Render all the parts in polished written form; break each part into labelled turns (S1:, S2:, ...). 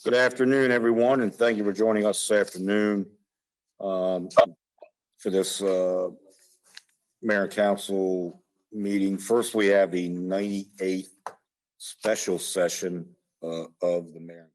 S1: Good afternoon, everyone, and thank you for joining us this afternoon for this mayor and council meeting. First, we have the 98th special session of the mayor.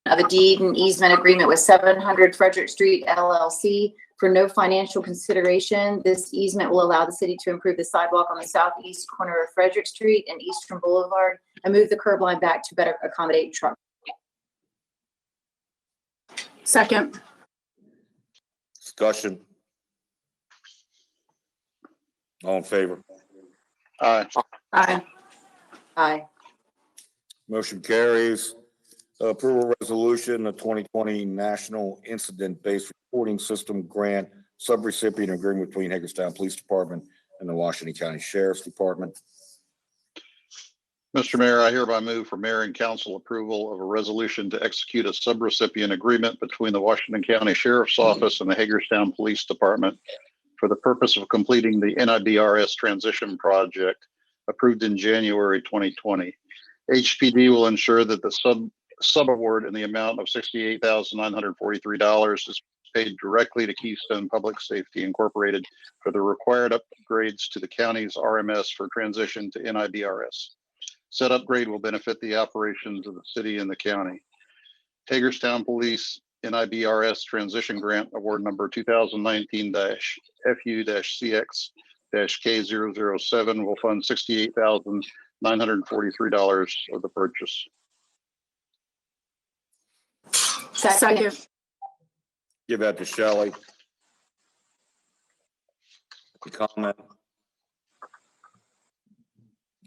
S2: Of a deed and easement agreement with 700 Frederick Street LLC for no financial consideration. This easement will allow the city to improve the sidewalk on the southeast corner of Frederick Street and Eastern Boulevard and move the curb line back to better accommodate trucks.
S3: Second.
S1: Discussion. All in favor?
S4: Aye.
S3: Aye.
S2: Aye.
S1: Motion carries. Approval resolution, the 2020 National Incident-Based Reporting System Grant Subrecipient Agreement between Hagerstown Police Department and the Washington County Sheriff's Department.
S4: Mr. Mayor, I hereby move for mayor and council approval of a resolution to execute a subrecipient agreement between the Washington County Sheriff's Office and the Hagerstown Police Department for the purpose of completing the NIDRS transition project approved in January 2020. HPD will ensure that the subaward in the amount of $68,943 is paid directly to Keystone Public Safety Incorporated for the required upgrades to the county's RMS for transition to NIDRS. Said upgrade will benefit the operations of the city and the county. Hagerstown Police NIBRS Transition Grant Award Number 2019-FU-CX-K007 will fund $68,943 of the purchase.
S2: Second.
S1: Give that to Shelley. The comment.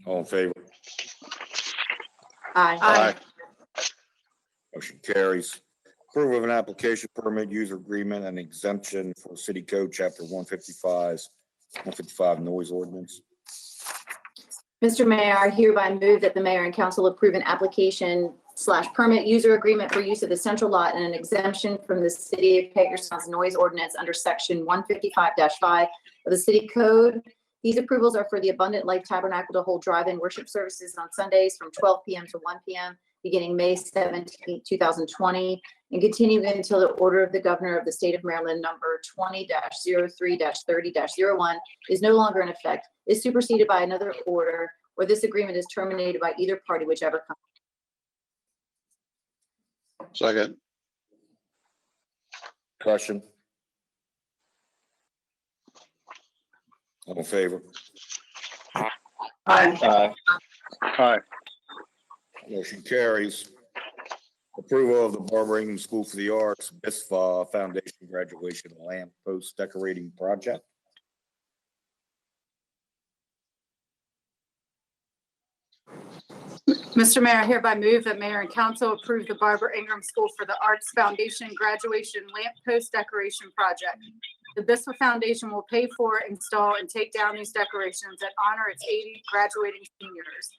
S1: All in favor?
S2: Aye.
S1: Motion carries. Approval of an application permit user agreement and exemption for City Code Chapter 155 noise ordinance.
S2: Mr. Mayor, I hereby move that the mayor and council approve an application/permit user agreement for use of the central lot and an exemption from the City of Hagerstown's noise ordinance under Section 155-5 of the City Code. These approvals are for the Abundant Life Tabernacle to hold drive-in worship services on Sundays from 12 p.m. to 1 p.m. beginning May 17, 2020, and continuing until the order of the governor of the state of Maryland number 20-03-30-01 is no longer in effect, is superseded by another order, or this agreement is terminated by either party, whichever comes.
S4: Second.
S1: Question? All in favor?
S2: Aye.
S4: Aye.
S1: Motion carries. Approval of the Barbara Ingham School for the Arts BISFA Foundation Graduation Lamp Post Decorating Project.
S3: Mr. Mayor, I hereby move that mayor and council approve the Barbara Ingham School for the Arts Foundation Graduation Lamp Post Decoration Project. The BISFA Foundation will pay for, install, and take down these decorations that honor its 80 graduating seniors.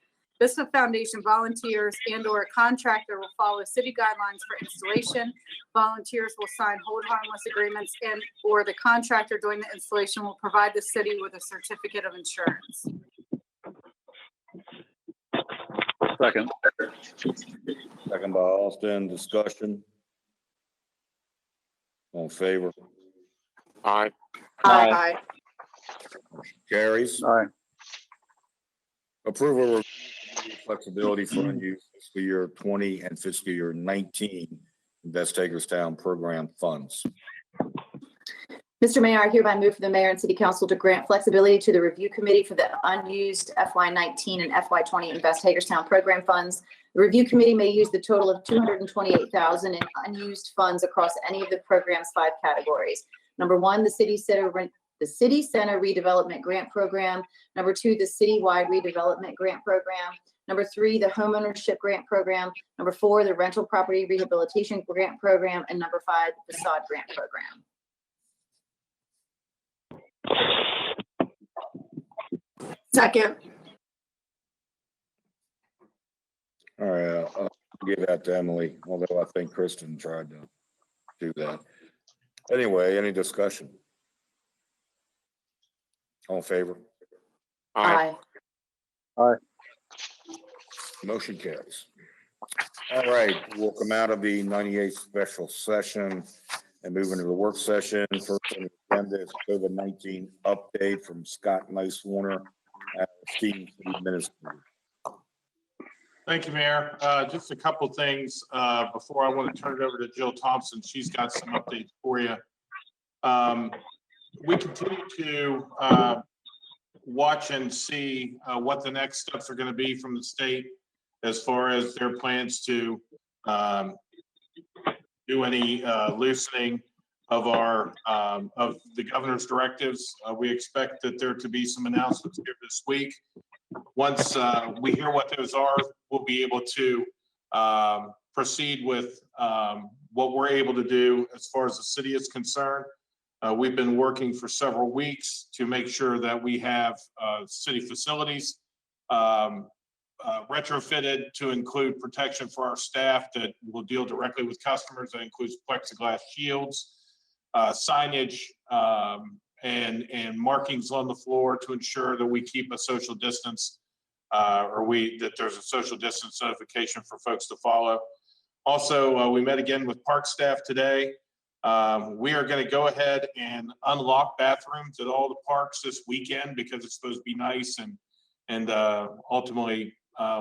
S3: BISFA Foundation volunteers and/or a contractor will follow city guidelines for installation. Volunteers will sign hold harmless agreements, and/or the contractor doing the installation will provide the city with a certificate of insurance.
S4: Second.
S1: Second by Austin. Discussion. All in favor?
S5: Aye.
S3: Aye.
S1: Motion carries.
S4: Aye.
S1: Approval of flexibility for unused fiscal year 20 and fiscal year 19 Invest Hagerstown program funds.
S2: Mr. Mayor, I hereby move for the mayor and city council to grant flexibility to the review committee for the unused FY19 and FY20 Invest Hagerstown program funds. The review committee may use the total of $228,000 in unused funds across any of the program's 5 categories. Number 1, the City Center Redevelopment Grant Program. Number 2, the Citywide Redevelopment Grant Program. Number 3, the Homeownership Grant Program. Number 4, the Rental Property Rehabilitation Grant Program. And number 5, the Facade Grant Program.
S3: Second.
S1: All right, I'll give that to Emily, although I think Kristen tried to do that. Anyway, any discussion? All in favor?
S5: Aye.
S1: Motion carries. All right, we'll come out of the 98th special session and move into the work session. First on the agenda is COVID-19 update from Scott Nice-Warner, esteemed city administrator.
S6: Thank you, Mayor. Just a couple things before I want to turn it over to Jill Thompson. She's got some updates for you. We continue to watch and see what the next steps are going to be from the state as far as their plans to do any loosening of our of the governor's directives. We expect that there to be some announcements here this week. Once we hear what those are, we'll be able to proceed with what we're able to do as far as the city is concerned. We've been working for several weeks to make sure that we have city facilities retrofitted to include protection for our staff that will deal directly with customers. That includes plexiglass shields, signage, and markings on the floor to ensure that we keep a social distance, that there's a social distance notification for folks to follow. Also, we met again with park staff today. We are going to go ahead and unlock bathrooms at all the parks this weekend because it's supposed to be nice, and ultimately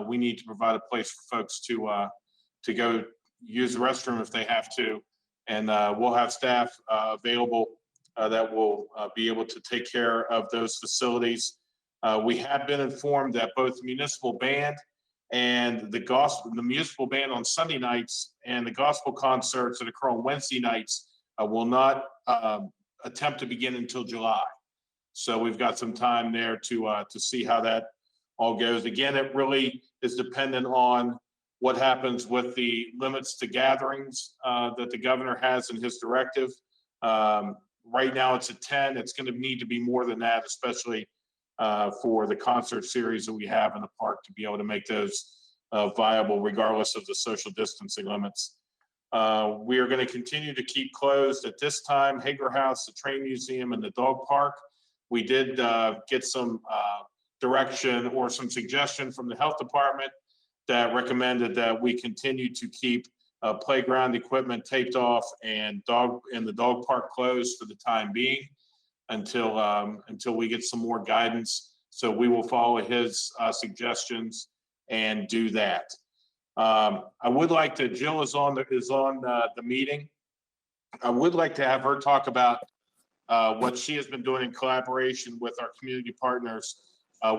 S6: we need to provide a place for folks to go use the restroom if they have to. And we'll have staff available that will be able to take care of those facilities. We have been informed that both the municipal band and the municipal band on Sunday nights and the gospel concerts that occur on Wednesday nights will not attempt to begin until July. So we've got some time there to see how that all goes. Again, it really is dependent on what happens with the limits to gatherings that the governor has in his directive. Right now it's at 10. It's going to need to be more than that, especially for the concert series that we have in the park to be able to make those viable regardless of the social distancing limits. We are going to continue to keep closed at this time Hager House, the Train Museum, and the dog park. We did get some direction or some suggestion from the health department that recommended that we continue to keep playground equipment taped off and the dog park closed for the time being until we get some more guidance. So we will follow his suggestions and do that. I would like to, Jill is on the meeting. I would like to have her talk about what she has been doing in collaboration with our community partners,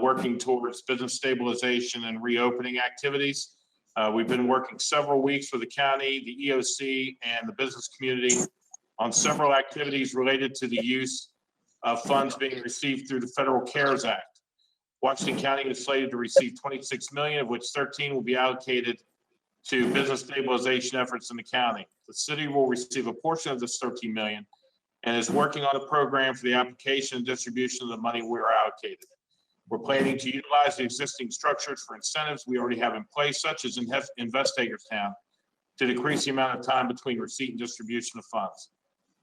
S6: working towards business stabilization and reopening activities. We've been working several weeks with the county, the EOC, and the business community on several activities related to the use of funds being received through the Federal CARES Act. Washington County is slated to receive $26 million, of which 13 will be allocated to business stabilization efforts in the county. The city will receive a portion of this 13 million and is working on a program for the application and distribution of the money we are allocated. We're planning to utilize the existing structures for incentives we already have in place, such as Invest Hagerstown, to decrease the amount of time between receipt and distribution of funds.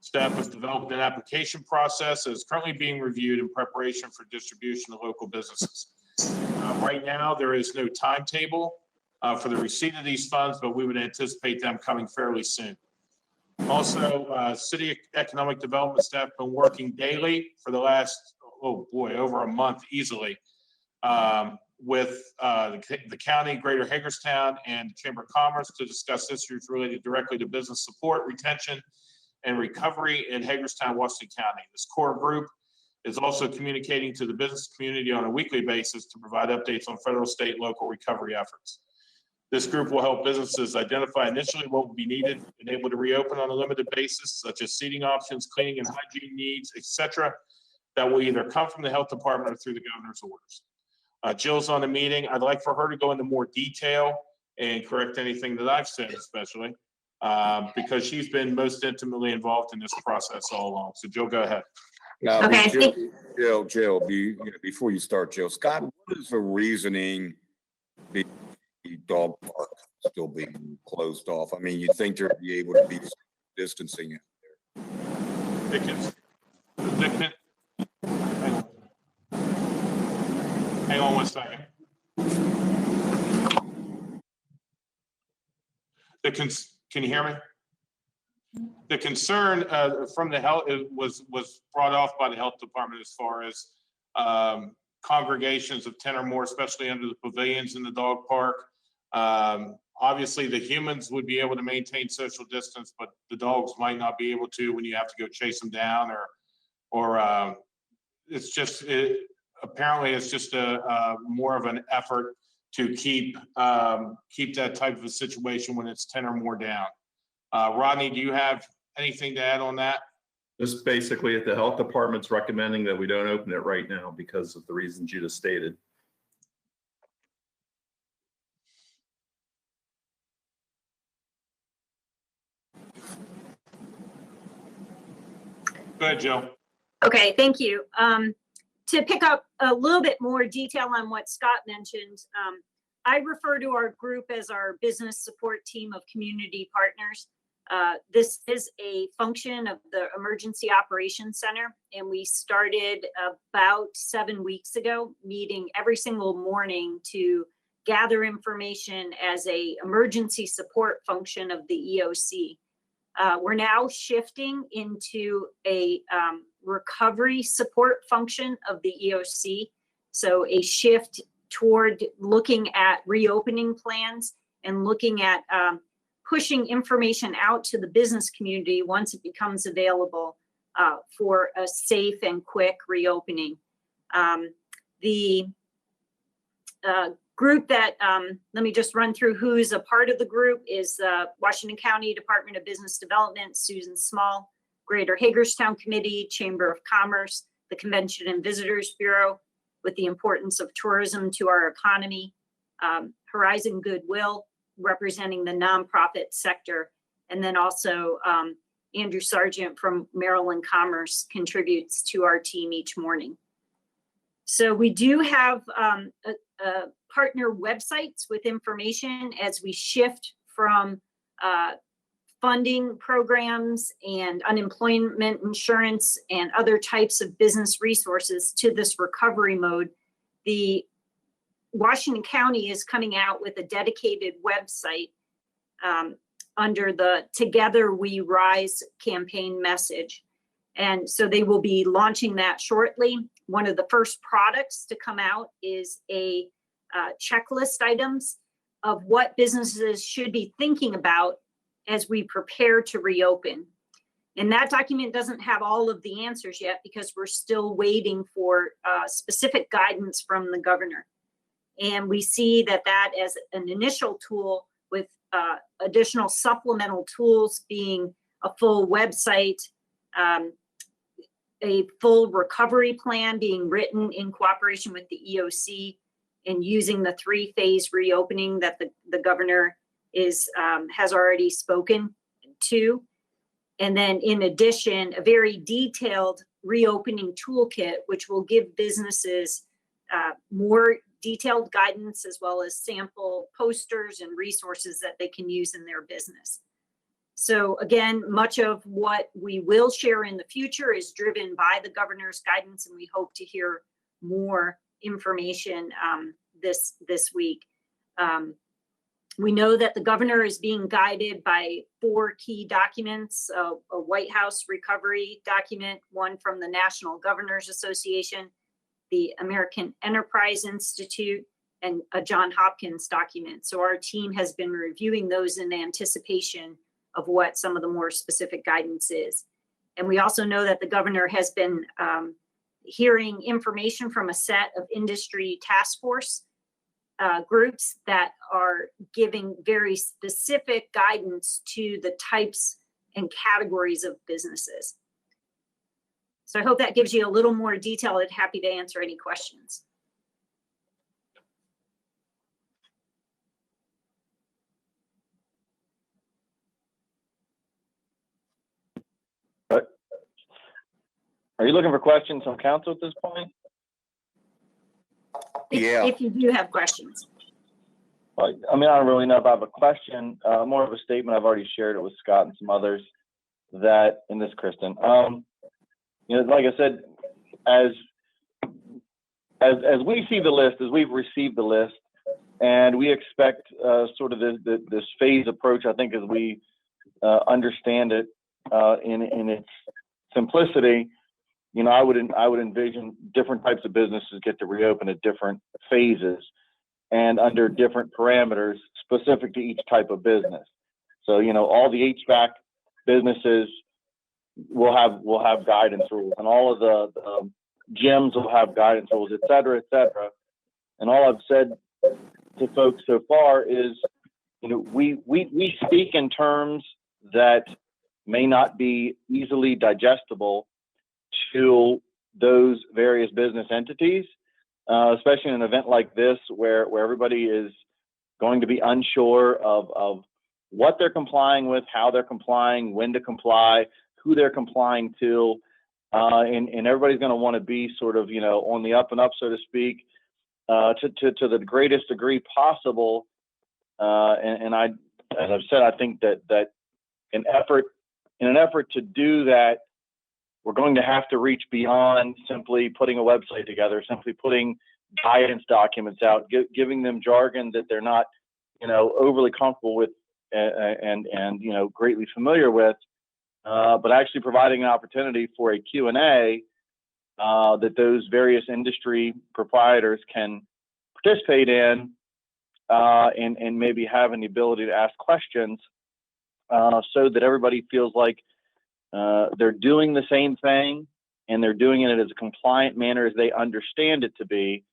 S6: Staff has developed an application process that is currently being reviewed in preparation for distribution to local businesses. Right now, there is no timetable for the receipt of these funds, but we would anticipate them coming fairly soon. Also, city economic development staff have been working daily for the last, over a month easily with the county, Greater Hagerstown, and Chamber of Commerce to discuss issues related directly to business support, retention, and recovery in Hagerstown, Washington County. This core group is also communicating to the business community on a weekly basis to provide updates on federal, state, and local recovery efforts. This group will help businesses identify initially what will be needed and able to reopen on a limited basis, such as seating options, cleaning and hygiene needs, etc., that will either come from the health department or through the governor's orders. Jill's on the meeting. I'd like for her to go into more detail and correct anything that I've said, especially because she's been most intimately involved in this process all along. So Jill, go ahead.
S1: Now,
S2: Okay.
S1: Jill, before you start, Jill, Scott, what is the reasoning the dog park still being closed off? I mean, you'd think there'd be able to be distancing out
S6: there. Hang on one second. Can you hear me? The concern from the health was brought off by the health department as far as congregations of 10 or more, especially under the pavilions in the dog park. Obviously, the humans would be able to maintain social distance, but the dogs might not be able to when you have to go chase them down, or it's just apparently it's just a more of an effort to keep that type of a situation when it's 10 or more down. Rodney, do you have anything to add on that?
S7: Just basically, if the health department's recommending that we don't open it right now because of the reasons you just stated.
S6: Go ahead, Jill.
S8: Okay, thank you. To pick up a little bit more detail on what Scott mentioned, I refer to our group as our business support team of community partners. This is a function of the Emergency Operations Center, and we started about 7 weeks ago, meeting every single morning to gather information as a emergency support function of the EOC. We're now shifting into a recovery support function of the EOC. So a shift toward looking at reopening plans and looking at pushing information out to the business community once it becomes available for a safe and quick reopening. The group that, let me just run through who's a part of the group, is Washington County Department of Business Development, Susan Small, Greater Hagerstown Committee, Chamber of Commerce, the Convention and Visitors Bureau, with the importance of tourism to our economy, Horizon Goodwill, representing the nonprofit sector, and then also Andrew Sargent from Maryland Commerce contributes to our team each morning. So we do have partner websites with information as we shift from funding programs and unemployment insurance and other types of business resources to this recovery mode. The Washington County is coming out with a dedicated website under the Together We Rise campaign message. And so they will be launching that shortly. One of the first products to come out is a checklist items of what businesses should be thinking about as we prepare to reopen. And that document doesn't have all of the answers yet because we're still waiting for specific guidance from the governor. And we see that as an initial tool, with additional supplemental tools being a full website, a full recovery plan being written in cooperation with the EOC, and using the 3-phase reopening that the governor has already spoken to. And then in addition, a very detailed reopening toolkit, which will give businesses more detailed guidance, as well as sample posters and resources that they can use in their business. So again, much of what we will share in the future is driven by the governor's guidance, and we hope to hear more information this week. We know that the governor is being guided by 4 key documents: a White House recovery document, one from the National Governors Association, the American Enterprise Institute, and a Johns Hopkins document. So our team has been reviewing those in anticipation of what some of the more specific guidance is. And we also know that the governor has been hearing information from a set of industry task force groups that are giving very specific guidance to the types and categories of businesses. So I hope that gives you a little more detail. I'm happy to answer any questions.
S9: Are you looking for questions from council at this point?
S8: If you do have questions.
S9: I mean, I don't really know if I have a question, more of a statement. I've already shared it with Scott and some others that, and this Kristen, you know, like I said, as we see the list, as we've received the list, and we expect sort of this phase approach, I think, as we understand it in its simplicity, you know, I would envision different types of businesses get to reopen at different phases and under different parameters specific to each type of business. So, you know, all the HVAC businesses will have guidance rules, and all of the gyms will have guidance rules, et cetera, et cetera. And all I've said to folks so far is, you know, we speak in terms that may not be easily digestible to those various business entities, especially in an event like this where everybody is going to be unsure of what they're complying with, how they're complying, when to comply, who they're complying to, and everybody's going to want to be sort of, you know, on the up and up, so to speak, to the greatest degree possible. And I, as I've said, I think that in an effort to do that, we're going to have to reach beyond simply putting a website together, simply putting guidance documents out, giving them jargon that they're not, you know, overly comfortable with and you know, greatly familiar with, but actually providing an opportunity for a Q&A that those various industry proprietors can participate in and maybe having the ability to ask questions so that everybody feels like they're doing the same thing and they're doing it as a compliant manner as they understand it to be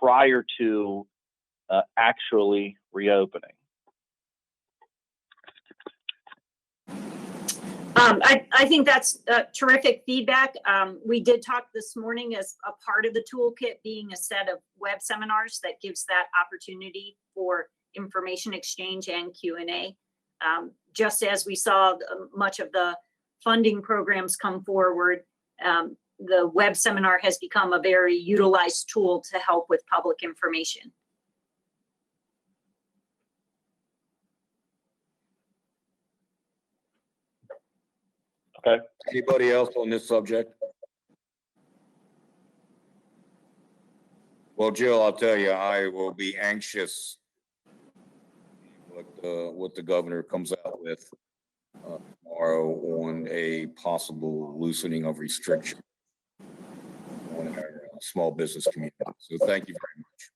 S9: prior to actually reopening.
S8: I think that's terrific feedback. We did talk this morning as a part of the toolkit being a set of web seminars that gives that opportunity for information exchange and Q&A. Just as we saw much of the funding programs come forward, the web seminar has become a very utilized tool to help with public information.
S9: Okay.
S1: Anybody else on this subject? Well, Jill, I'll tell you, I will be anxious what the governor comes out with tomorrow on a possible loosening of restriction on our small business community. So thank you very much.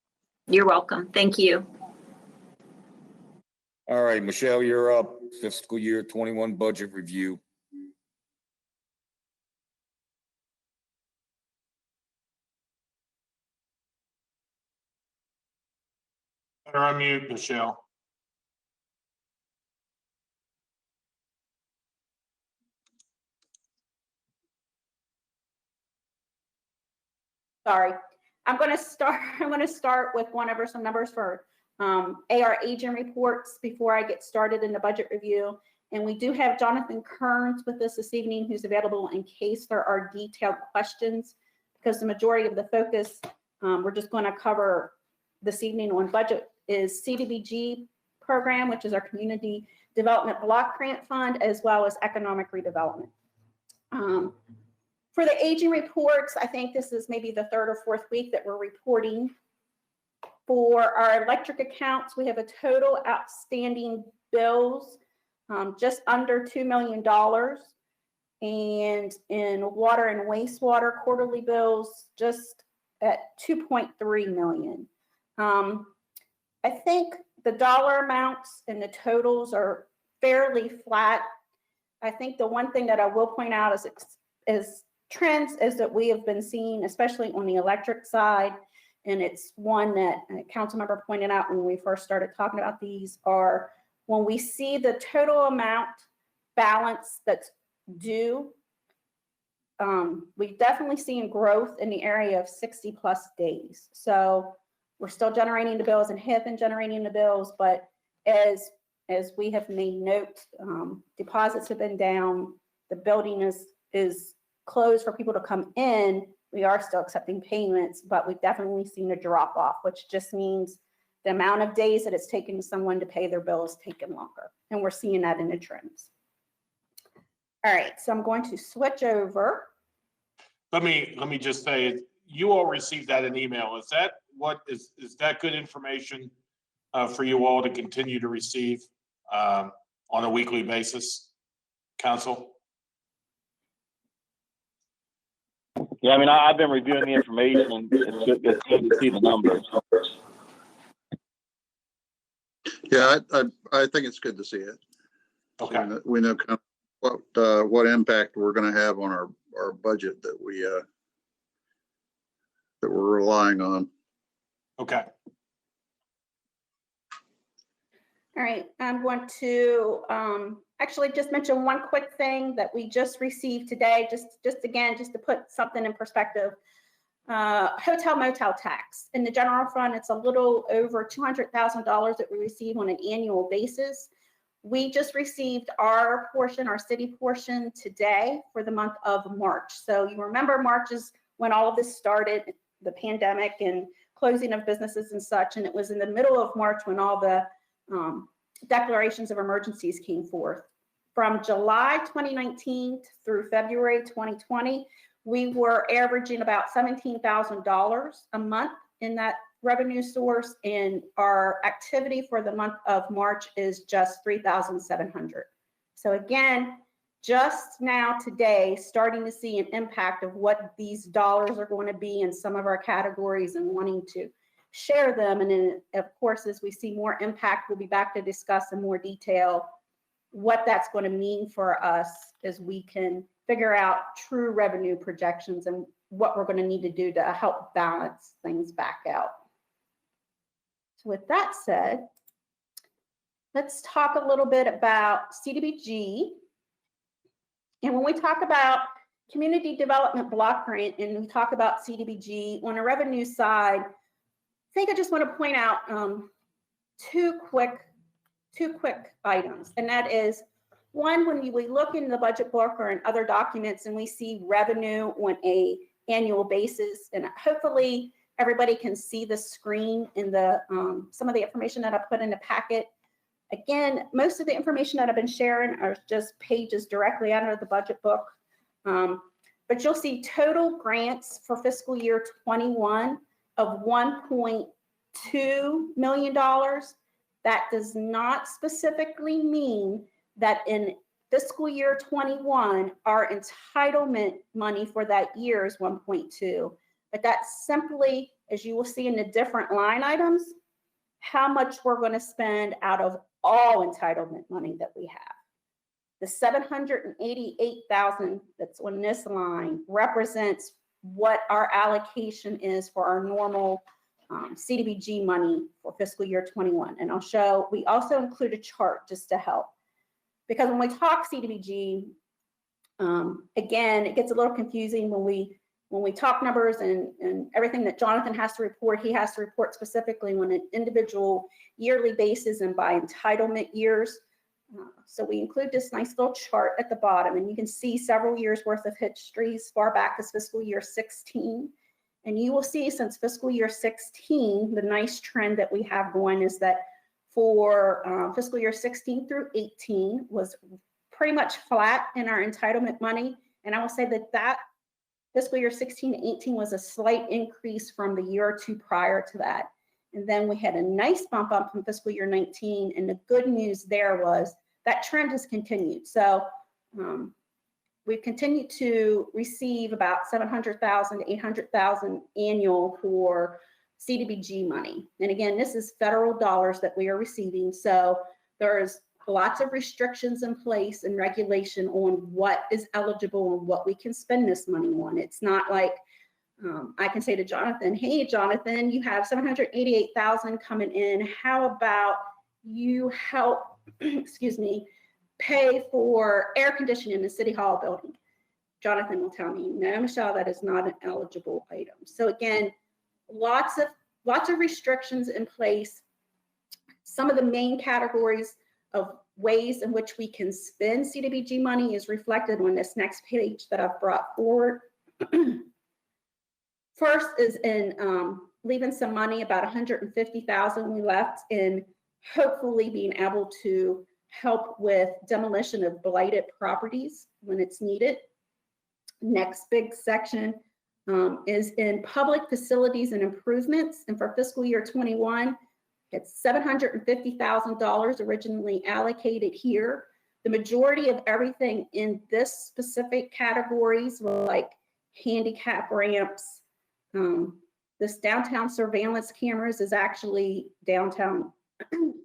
S8: You're welcome. Thank you.
S1: All right, Michelle, you're up. Fiscal year 21 budget review.
S6: Better unmute, Michelle.
S10: Sorry, I'm going to start with one over some numbers for AR agent reports before I get started in the budget review. And we do have Jonathan Kearns with us this evening, who's available in case there are detailed questions, because the majority of the focus we're just going to cover this evening on budget is CDBG program, which is our Community Development Block Grant Fund, as well as economic redevelopment. For the aging reports, I think this is maybe the third or fourth week that we're reporting. For our electric accounts, we have a total outstanding bills just under $2 million. And in water and wastewater quarterly bills, just at 2.3 million. I think the dollar amounts and the totals are fairly flat. I think the one thing that I will point out is trends is that we have been seeing, especially on the electric side, and it's one that a council member pointed out when we first started talking about these, are when we see the total amount balance that's due, we've definitely seen growth in the area of 60 plus days. So we're still generating the bills and have been generating the bills, but as we have made note, deposits have been down, the building is closed for people to come in. We are still accepting payments, but we've definitely seen a drop off, which just means the amount of days that it's taken someone to pay their bill is taking longer. And we're seeing that in the trends. All right, so I'm going to switch over.
S6: Let me just say, you all received that in email. Is that is that good information for you all to continue to receive on a weekly basis, council?
S9: Yeah, I mean, I've been reviewing the information, and it's good to see the numbers.
S4: Yeah, I think it's good to see it.
S6: Okay.
S4: So we know kind of what impact we're going to have on our budget that we're relying on.
S6: Okay.
S10: All right, I'm going to actually just mention one quick thing that we just received today, just to put something in perspective. Hotel motel tax. In the general fund, it's a little over $200,000 that we receive on an annual basis. We just received our portion, our city portion today for the month of March. So you remember March is when all of this started, the pandemic and closing of businesses and such. And it was in the middle of March when all the declarations of emergencies came forth. From July 2019 through February 2020, we were averaging about $17,000 a month in that revenue source, and our activity for the month of March is just $3,700. So again, just now today, starting to see an impact of what these dollars are going to be in some of our categories and wanting to share them. And then, of course, as we see more impact, we'll be back to discuss in more detail what that's going to mean for us as we can figure out true revenue projections and what we're going to need to do to help balance things back out. So with that said, let's talk a little bit about CDBG. And when we talk about community development block grant and we talk about CDBG on a revenue side, I think I just want to point out two quick items. And that is, one, when we look in the budget book or in other documents and we see revenue on a annual basis, and hopefully everybody can see the screen in the some of the information that I put in the packet. Again, most of the information that I've been sharing are just pages directly out of the budget book. But you'll see total grants for fiscal year 21 of $1.2 million. That does not specifically mean that in fiscal year 21, our entitlement money for that year is 1.2, but that's simply, as you will see in the different line items, how much we're going to spend out of all entitlement money that we have. The $788,000 that's on this line represents what our allocation is for our normal CDBG money for fiscal year 21. And I'll show, we also include a chart just to help. Because when we talk CDBG, again, it gets a little confusing when we talk numbers and everything that Jonathan has to report, he has to report specifically on an individual yearly basis and by entitlement years. So we include this nice little chart at the bottom, and you can see several years worth of history as far back as fiscal year 16. And you will see since fiscal year 16, the nice trend that we have going is that for fiscal year 16 through 18 was pretty much flat in our entitlement money. And I will say that fiscal year 16 to 18 was a slight increase from the year or two prior to that. And then we had a nice bump up from fiscal year 19. And the good news there was that trend has continued. So we've continued to receive about $700,000 to $800,000 annual for CDBG money. And again, this is federal dollars that we are receiving. So there's lots of restrictions in place and regulation on what is eligible and what we can spend this money on. It's not like I can say to Jonathan, hey, Jonathan, you have $788,000 coming in. How about you help, excuse me, pay for air conditioning in the City Hall building? Jonathan will tell me, no, Michelle, that is not an eligible item. So again, lots of restrictions in place. Some of the main categories of ways in which we can spend CDBG money is reflected on this next page that I've brought forward. First is in leaving some money, about $150,000 we left in hopefully being able to help with demolition of blighted properties when it's needed. Next big section is in public facilities and improvements. And for fiscal year 21, it's $750,000 originally allocated here. The majority of everything in this specific categories were like handicap ramps. This downtown surveillance cameras is actually downtown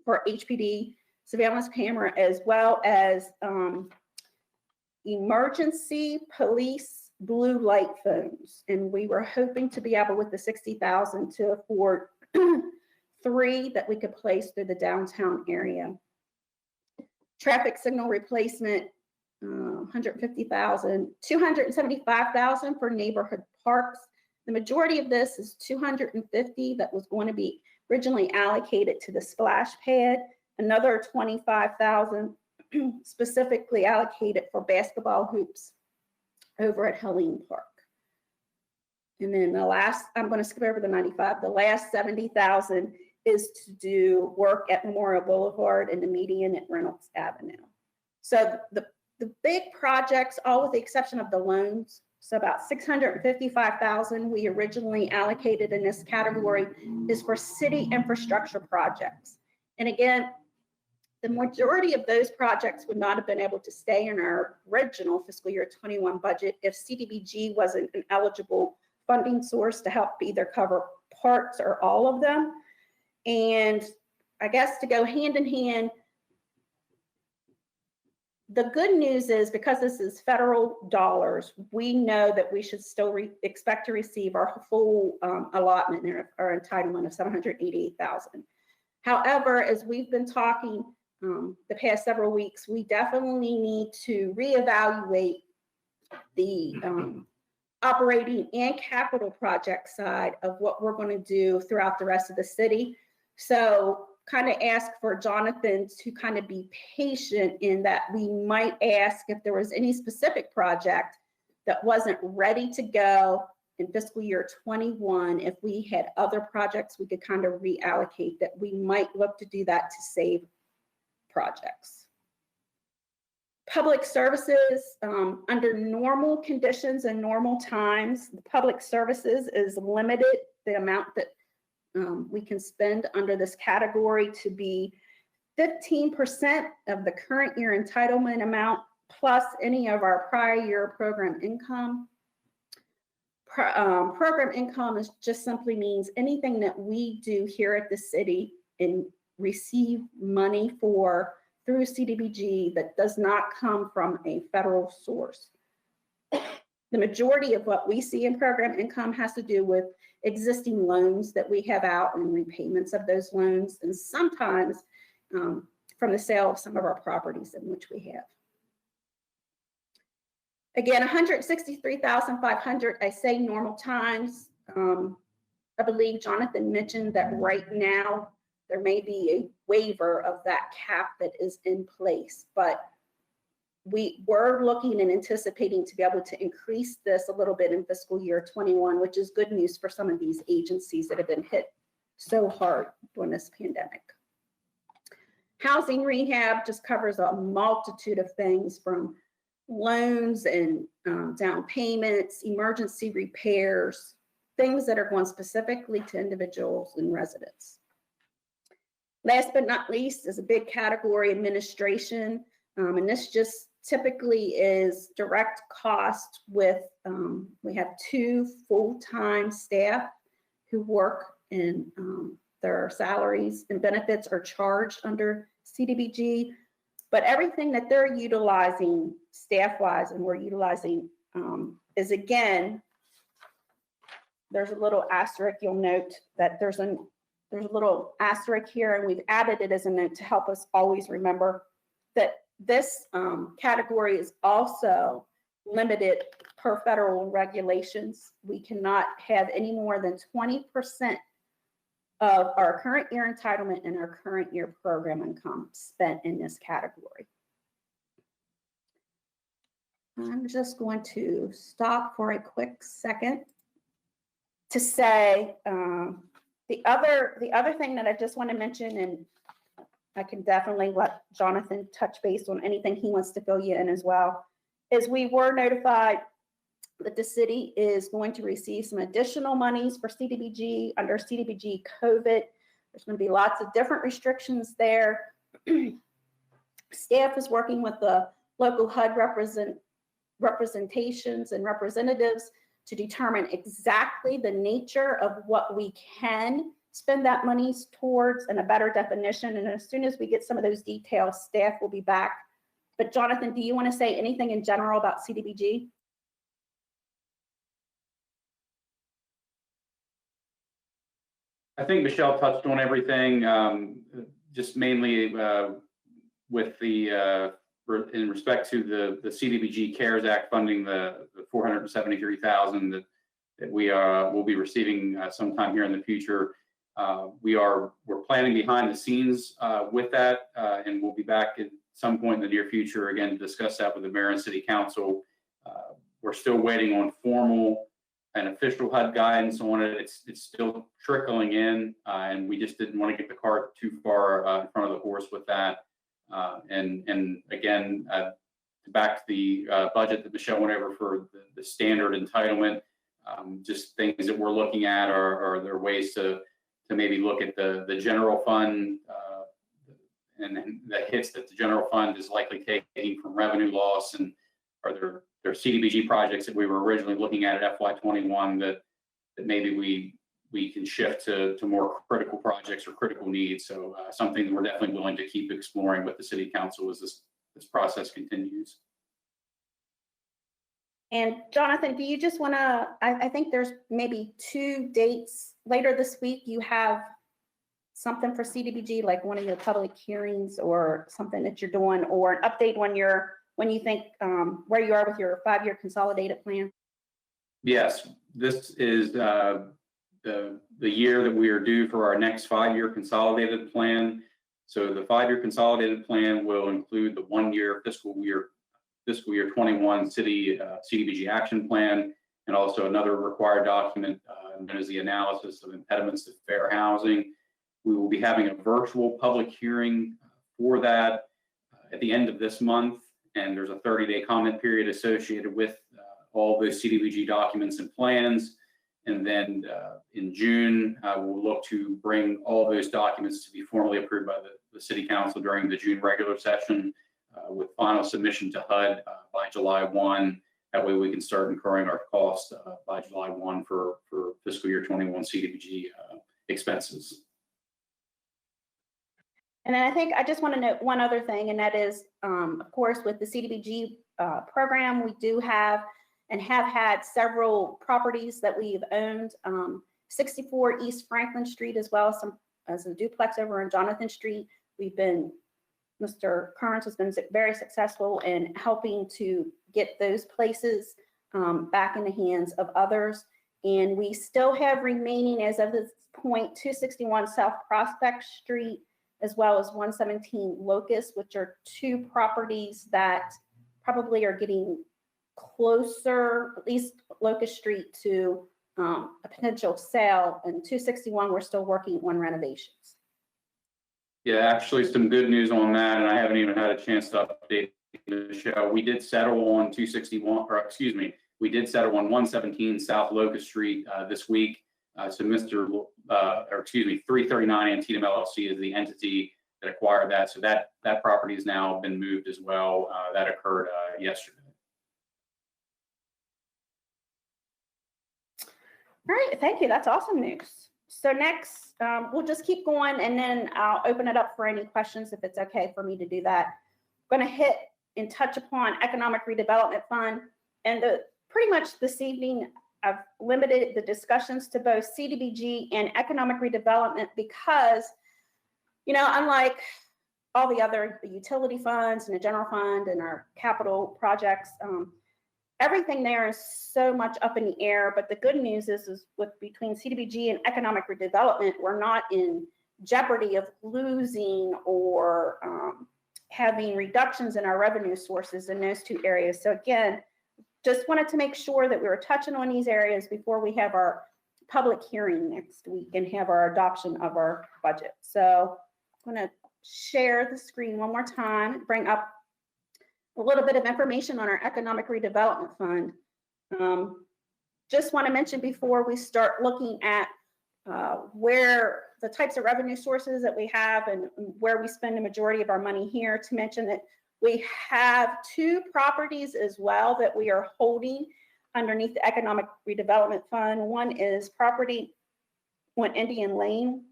S10: for HPD surveillance camera, as well as emergency police blue light phones. And we were hoping to be able with the $60,000 to afford 3 that we could place through the downtown area. Traffic signal replacement, $150,000, $275,000 for neighborhood parks. The majority of this is $250,000 that was going to be originally allocated to the splash pad. Another $25,000 specifically allocated for basketball hoops over at Helene Park. And then the last, I'm going to skip over the 95. The last $70,000 is to do work at Memorial Boulevard and the median at Reynolds Avenue. So the big projects, all with the exception of the loans, so about $655,000 we originally allocated in this category is for city infrastructure projects. And again, the majority of those projects would not have been able to stay in our original fiscal year 21 budget if CDBG wasn't an eligible funding source to help either cover parts or all of them. And I guess to go hand in hand, the good news is because this is federal dollars, we know that we should still expect to receive our full allotment or entitlement of $788,000. However, as we've been talking the past several weeks, we definitely need to reevaluate the operating and capital project side of what we're going to do throughout the rest of the city. So kind of ask for Jonathan to kind of be patient in that we might ask if there was any specific project that wasn't ready to go in fiscal year 21, if we had other projects we could kind of reallocate, that we might look to do that to save projects. Public services, under normal conditions and normal times, the public services is limited, the amount that we can spend under this category to be 15% of the current year entitlement amount plus any of our prior year program income. Program income is just simply means anything that we do here at the city and receive money for through CDBG that does not come from a federal source. The majority of what we see in program income has to do with existing loans that we have out and repayments of those loans, and sometimes from the sale of some of our properties in which we have. Again, 163,500, I say normal times. I believe Jonathan mentioned that right now there may be a waiver of that cap that is in place, but we were looking and anticipating to be able to increase this a little bit in fiscal year 21, which is good news for some of these agencies that have been hit so hard during this pandemic. Housing rehab just covers a multitude of things from loans and down payments, emergency repairs, things that are going specifically to individuals and residents. Last but not least is a big category, administration. And this just typically is direct cost with, we have 2 full-time staff who work in their salaries and benefits are charged under CDBG, but everything that they're utilizing staff-wise and we're utilizing is, again, there's a little asterisk. You'll note that there's a little asterisk here, and we've added it as a note to help us always remember that this category is also limited per federal regulations. We cannot have any more than 20% of our current year entitlement and our current year program income spent in this category. I'm just going to stop for a quick second to say the other thing that I just want to mention, and I can definitely let Jonathan touch base on anything he wants to fill you in as well, is we were notified that the city is going to receive some additional monies for CDBG under CDBG COVID. There's going to be lots of different restrictions there. Staff is working with the local HUD representations and representatives to determine exactly the nature of what we can spend that money towards and a better definition. And as soon as we get some of those details, staff will be back. But Jonathan, do you want to say anything in general about CDBG?
S11: I think Michelle touched on everything, just mainly with the, in respect to the CDBG CARES Act funding, the $473,000 that we will be receiving sometime here in the future. We're planning behind the scenes with that, and we'll be back at some point in the near future again to discuss that with the mayor and city council. We're still waiting on formal and official HUD guidance on it. It's still trickling in, and we just didn't want to get the cart too far in front of the horse with that. And again, back to the budget that Michelle went over for the standard entitlement, just things that we're looking at are there ways to maybe look at the general fund and the hits that the general fund is likely taking from revenue loss, and are there CDBG projects that we were originally looking at FY21 that maybe we can shift to more critical projects or critical needs. So something that we're definitely willing to keep exploring with the city council is this process continues.
S10: And Jonathan, do you just want to, I think there's maybe 2 dates later this week. You have something for CDBG, like one of your public hearings or something that you're doing, or an update when you think where you are with your 5-year consolidated plan?
S11: Yes, this is the year that we are due for our next 5-year consolidated plan. So the 5-year consolidated plan will include the 1-year fiscal year 21 city CDBG action plan, and also another required document known as the analysis of impediments to fair housing. We will be having a virtual public hearing for that at the end of this month, and there's a 30-day comment period associated with all those CDBG documents and plans. And then in June, we'll look to bring all those documents to be formally approved by the City Council during the June regular session, with final submission to HUD by July 1. That way we can start incurring our costs by July 1 for fiscal year 21 CDBG expenses.
S10: And then I think I just want to note one other thing, and that is, of course, with the CDBG program, we do have and have had several properties that we've owned, 64 East Franklin Street, as well as a duplex over on Jonathan Street. Mr. Kearns has been very successful in helping to get those places back in the hands of others. And we still have remaining, as of this point, 261 South Prospect Street, as well as 117 Locust, which are 2 properties that probably are getting closer, at least Locust Street, to a potential sale. And 261, we're still working on renovations.
S11: Yeah, actually some good news on that, and I haven't even had a chance to update the show. We did settle on 117 South Locust Street this week. So 339 Antietam LLC is the entity that acquired that. So that property has now been moved as well. That occurred yesterday.
S10: All right, thank you. That's awesome news. So next, we'll just keep going, and then I'll open it up for any questions if it's okay for me to do that. I'm going to hit and touch upon Economic Redevelopment Fund. And pretty much this evening, I've limited the discussions to both CDBG and economic redevelopment because, unlike all the other utility funds and the general fund and our capital projects, everything there is so much up in the air. But the good news is between CDBG and economic redevelopment, we're not in jeopardy of losing or having reductions in our revenue sources in those 2 areas. So again, just wanted to make sure that we were touching on these areas before we have our public hearing next week and have our adoption of our budget. So I'm going to share the screen one more time, bring up a little bit of information on our Economic Redevelopment Fund. Just want to mention before we start looking at where the types of revenue sources that we have and where we spend the majority of our money here, to mention that we have 2 properties as well that we are holding underneath the Economic Redevelopment Fund. One is property on Indian Lane,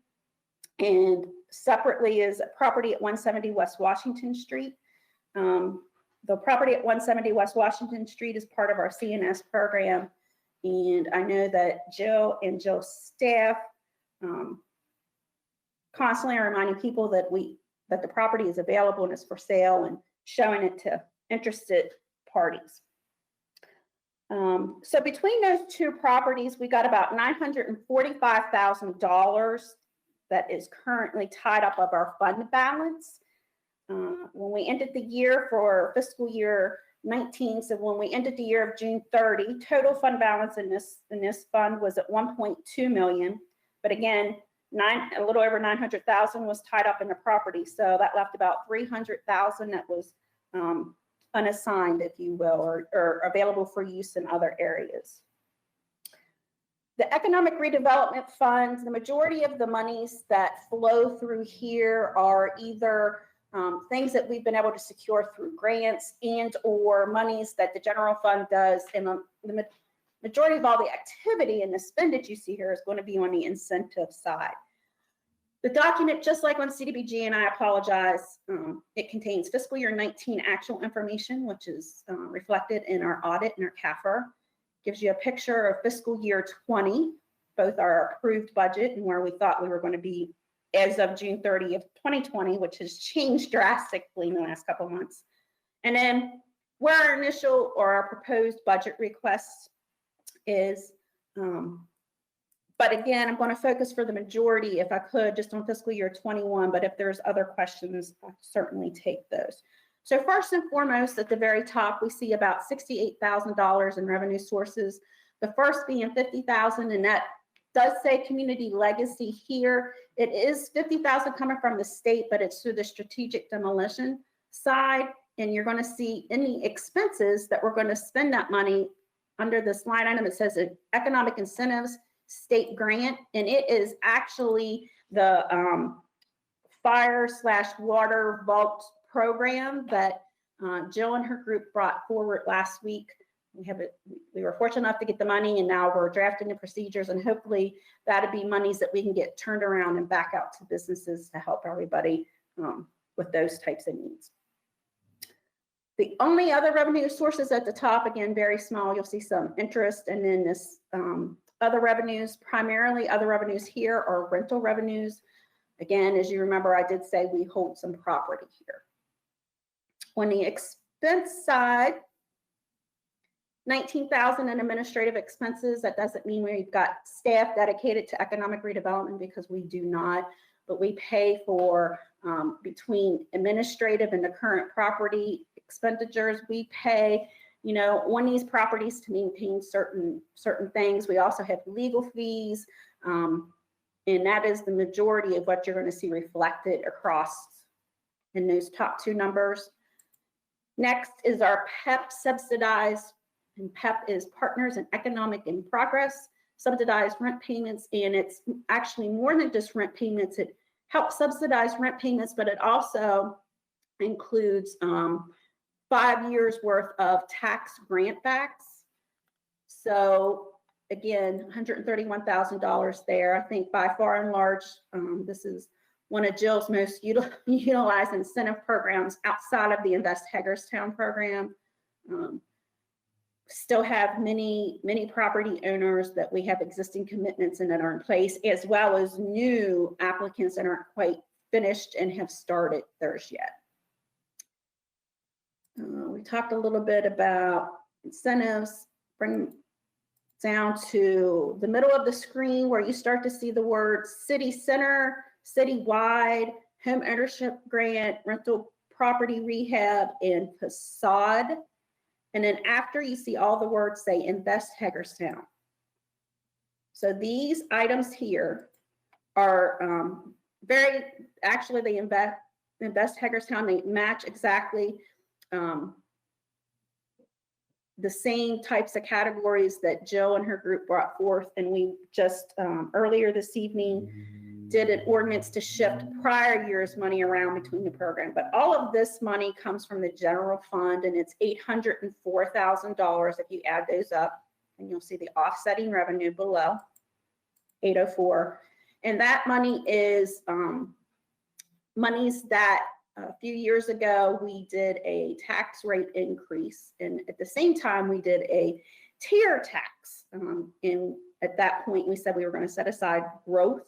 S10: and separately is a property at 170 West Washington Street. The property at 170 West Washington Street is part of our CNS program. And I know that Jill and Jill's staff constantly are reminding people that the property is available and is for sale, and showing it to interested parties. So between those 2 properties, we got about $945,000 that is currently tied up of our fund balance. When we ended the year for fiscal year 19, so when we ended the year of June 30, total fund balance in this fund was at $1.2 million. But again, a little over $900,000 was tied up in the property. So that left about $300,000 that was unassigned, if you will, or available for use in other areas. The Economic Redevelopment Fund, the majority of the monies that flow through here are either things that we've been able to secure through grants and or monies that the general fund does. And the majority of all the activity and the spend that you see here is going to be on the incentive side. The document, just like on CDBG, and I apologize, it contains fiscal year 19 actual information, which is reflected in our audit and our CAFR. Gives you a picture of fiscal year 20, both our approved budget and where we thought we were going to be as of June 30th, 2020, which has changed drastically in the last couple of months. And then where our initial or our proposed budget request is. But again, I'm going to focus for the majority, if I could, just on fiscal year 21. But if there's other questions, I'll certainly take those. So first and foremost, at the very top, we see about $68,000 in revenue sources. The first being $50,000, and that does say community legacy here. It is $50,000 coming from the state, but it's through the strategic demolition side. And you're going to see any expenses that we're going to spend that money under this line item. It says economic incentives, state grant, and it is actually the fire/water vault program that Jill and her group brought forward last week. We were fortunate enough to get the money, and now we're drafting the procedures, and hopefully that'll be monies that we can get turned around and back out to businesses to help everybody with those types of needs. The only other revenue sources at the top, again, very small, you'll see some interest, and then this other revenues, primarily other revenues here are rental revenues. Again, as you remember, I did say we hold some property here. On the expense side, $19,000 in administrative expenses. That doesn't mean we've got staff dedicated to economic redevelopment, because we do not, but we pay for between administrative and the current property expenditures. We pay, you know, on these properties to maintain certain things. We also have legal fees, and that is the majority of what you're going to see reflected across in those top two numbers. Next is our PEP subsidized, and PEP is Partners in Economic in Progress, subsidized rent payments, and it's actually more than just rent payments. It helps subsidize rent payments, but it also includes 5 years worth of tax grant backs. So again, $131,000 there. I think by far and large, this is one of Jill's most utilized incentive programs outside of the Invest Hagerstown program. Still have many property owners that we have existing commitments and that are in place, as well as new applicants that aren't quite finished and have started theirs yet. We talked a little bit about incentives. Bring down to the middle of the screen where you start to see the words city center, citywide, home ownership grant, rental property rehab, and facade. And then after, you see all the words say Invest Hagerstown. So these items here are actually they Invest Hagerstown, they match exactly the same types of categories that Jill and her group brought forth. And we just earlier this evening did an ordinance to shift prior year's money around between the program. But all of this money comes from the general fund, and it's $804,000 if you add those up, and you'll see the offsetting revenue below, 804. And that money is monies that a few years ago we did a tax rate increase, and at the same time we did a tier tax. And at that point we said we were going to set aside growth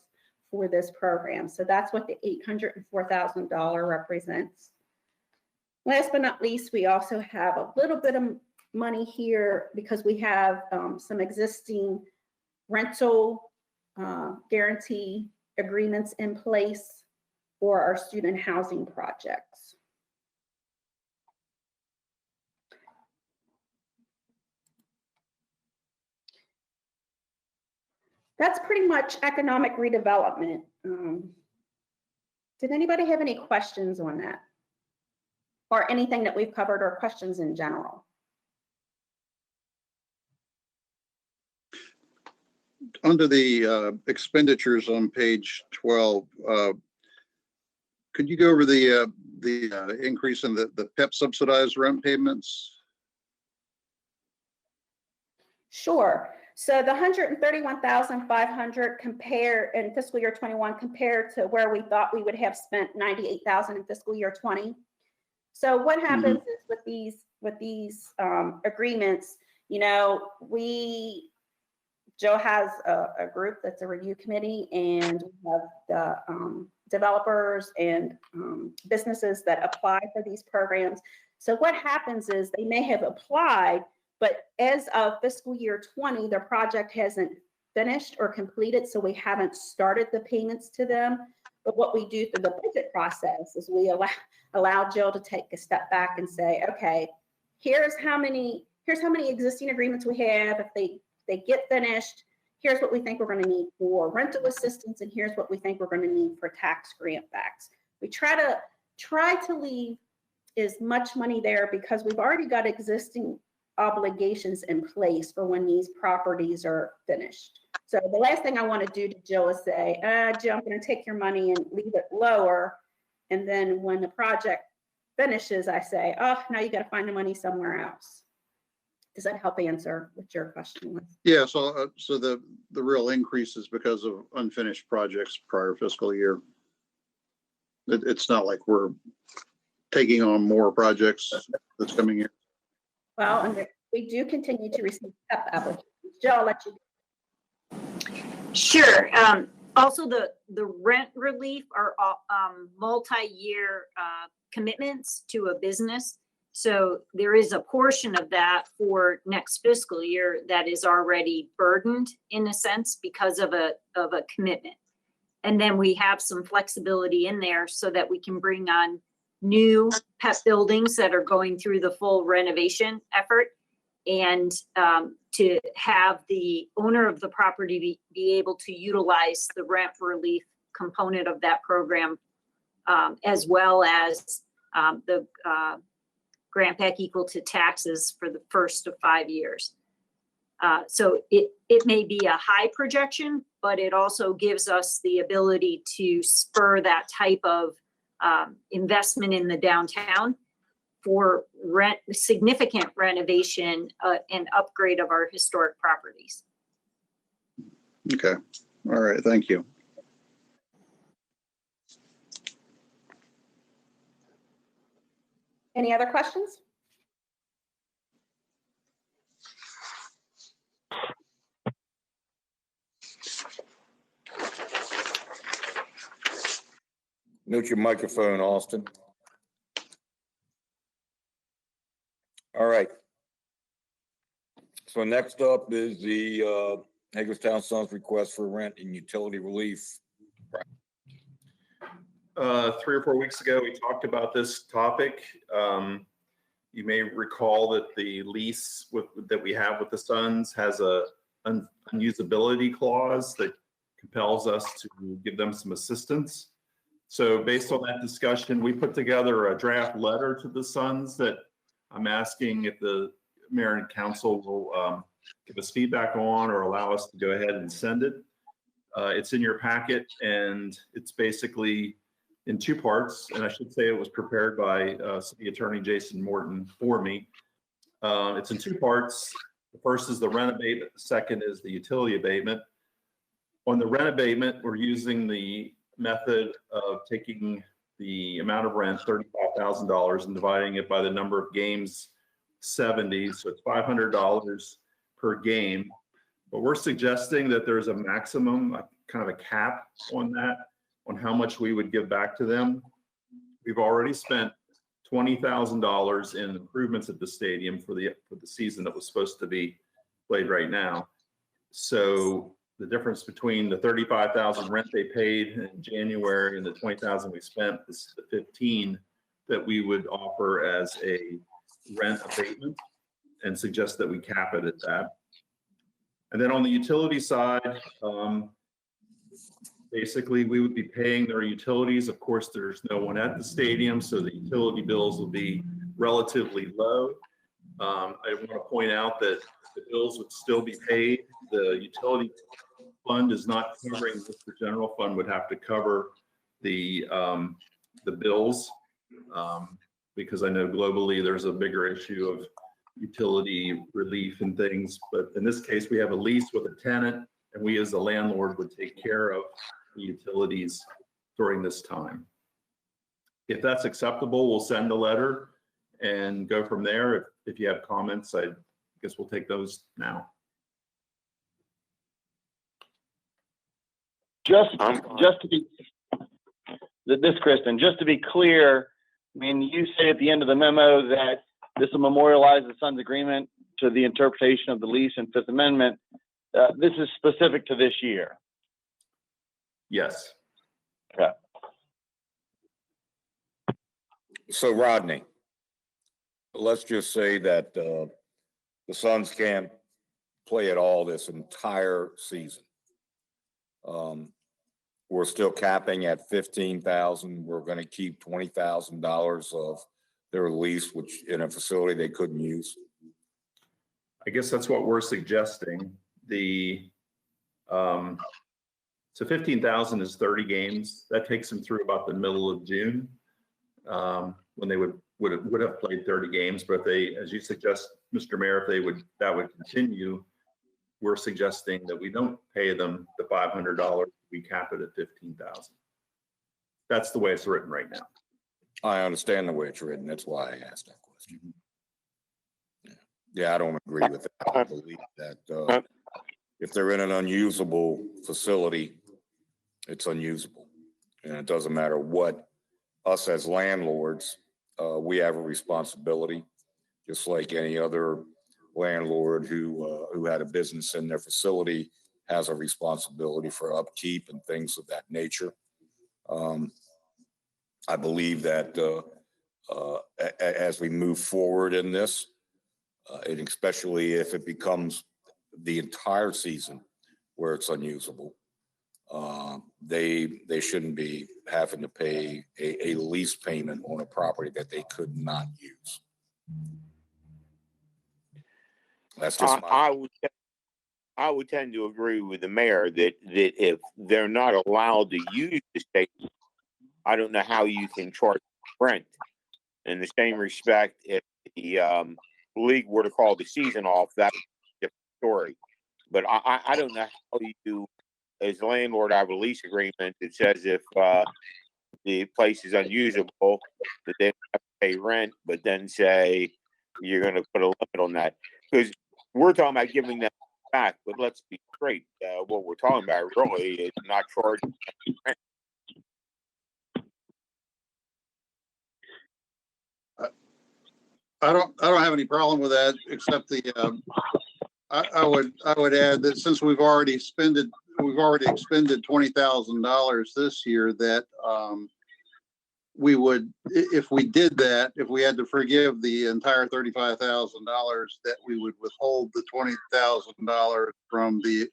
S10: for this program. So that's what the $804,000 represents. Last but not least, we also have a little bit of money here because we have some existing rental guarantee agreements in place for our student housing projects. That's pretty much economic redevelopment. Did anybody have any questions on that? Or anything that we've covered, or questions in general?
S4: Under the expenditures on page 12, could you go over the increase in the PEP subsidized rent payments?
S10: Sure. So the 131,500 compared in fiscal year 21 compared to where we thought we would have spent 98,000 in fiscal year 20. So what happens is with these agreements, you know, Joe has a group that's a review committee, and we have the developers and businesses that apply for these programs. So what happens is they may have applied, but as of fiscal year 20, their project hasn't finished or completed, so we haven't started the payments to them. But what we do through the budget process is we allow Jill to take a step back and say, okay, here's how many existing agreements we have. If they get finished, here's what we think we're going to need for rental assistance, and here's what we think we're going to need for tax grant backs. We try to leave as much money there because we've already got existing obligations in place for when these properties are finished. So the last thing I want to do to Jill is say, Jill, I'm going to take your money and leave it lower. And then when the project finishes, I say, oh, now you got to find the money somewhere else. Does that help answer what your question was?
S4: Yeah, so the real increase is because of unfinished projects prior fiscal year. It's not like we're taking on more projects that's coming here.
S10: Well, and we do continue to receive PEP applications. Jill, I'll let you.
S8: Sure. Also, the rent relief are multi-year commitments to a business. So there is a portion of that for next fiscal year that is already burdened in a sense because of a commitment. And then we have some flexibility in there so that we can bring on new PEP buildings that are going through the full renovation effort, and to have the owner of the property be able to utilize the rent relief component of that program, as well as the grant back equal to taxes for the first of 5 years. So it may be a high projection, but it also gives us the ability to spur that type of investment in the downtown for significant renovation and upgrade of our historic properties.
S4: Okay. All right. Thank you.
S10: Any other questions?
S1: Mute your microphone, Austin. All right. So next up is the Hagerstown Suns request for rent and utility relief.
S7: 3 or 4 weeks ago, we talked about this topic. You may recall that the lease that we have with the Suns has a unusability clause that compels us to give them some assistance. So based on that discussion, we put together a draft letter to the Suns that I'm asking if the mayor and council will give us feedback on or allow us to go ahead and send it. It's in your packet, and it's basically in 2 parts. And I should say it was prepared by City Attorney Jason Morton for me. It's in 2 parts. The first is the rent abatement. The second is the utility abatement. On the rent abatement, we're using the method of taking the amount of rent, $35,000, and dividing it by the number of games, 70. So it's $500 per game. But we're suggesting that there's a maximum, kind of a cap on that, on how much we would give back to them. We've already spent $20,000 in improvements at the stadium for the season that was supposed to be played right now. So the difference between the $35,000 rent they paid in January and the $20,000 we spent is the $15,000 that we would offer as a rent abatement, and suggest that we cap it at that. And then on the utility side, basically we would be paying their utilities. Of course, there's no one at the stadium, so the utility bills will be relatively low. I want to point out that the bills would still be paid. The utility fund is not covering this. The general fund would have to cover the bills, because I know globally there's a bigger issue of utility relief and things. But in this case, we have a lease with a tenant, and we as the landlord would take care of the utilities during this time. If that's acceptable, we'll send a letter and go from there. If you have comments, I guess we'll take those now.
S9: Just to be, Kristen, just to be clear, I mean, you say at the end of the memo that this will memorialize the Sun's agreement to the interpretation of the lease and Fifth Amendment. This is specific to this year.
S7: Yes.
S9: Okay.
S1: So Rodney, let's just say that the Suns can't play at all this entire season. We're still capping at 15,000. We're going to keep $20,000 of their lease, which in a facility they couldn't use.
S7: I guess that's what we're suggesting. So 15,000 is 30 games. That takes them through about the middle of June, when they would have played 30 games. But if they, as you suggest, Mr. Mayor, if that would continue, we're suggesting that we don't pay them the $500. We cap it at 15,000. That's the way it's written right now.
S1: I understand the way it's written. That's why I asked that question. Yeah, I don't agree with that. I believe that if they're in an unusable facility, it's unusable. And it doesn't matter what us as landlords, we have a responsibility, just like any other landlord who had a business in their facility has a responsibility for upkeep and things of that nature. I believe that as we move forward in this, and especially if it becomes the entire season where it's unusable, they shouldn't be having to pay a lease payment on a property that they could not use. That's just
S5: I would tend to agree with the mayor that if they're not allowed to use the state, I don't know how you can charge rent. In the same respect, if the league were to call the season off, that's a different story. But I don't know how you, as a landlord, have a lease agreement that says if the place is unusable, that they have to pay rent, but then say you're going to put a limit on that. Because we're talking about giving them back, but let's be straight. What we're talking about really is not charging rent.
S4: I don't have any problem with that, except I would add that since we've already expended $20,000 this year, that we would, if we did that, if we had to forgive the entire $35,000, that we would withhold the $20,000 from the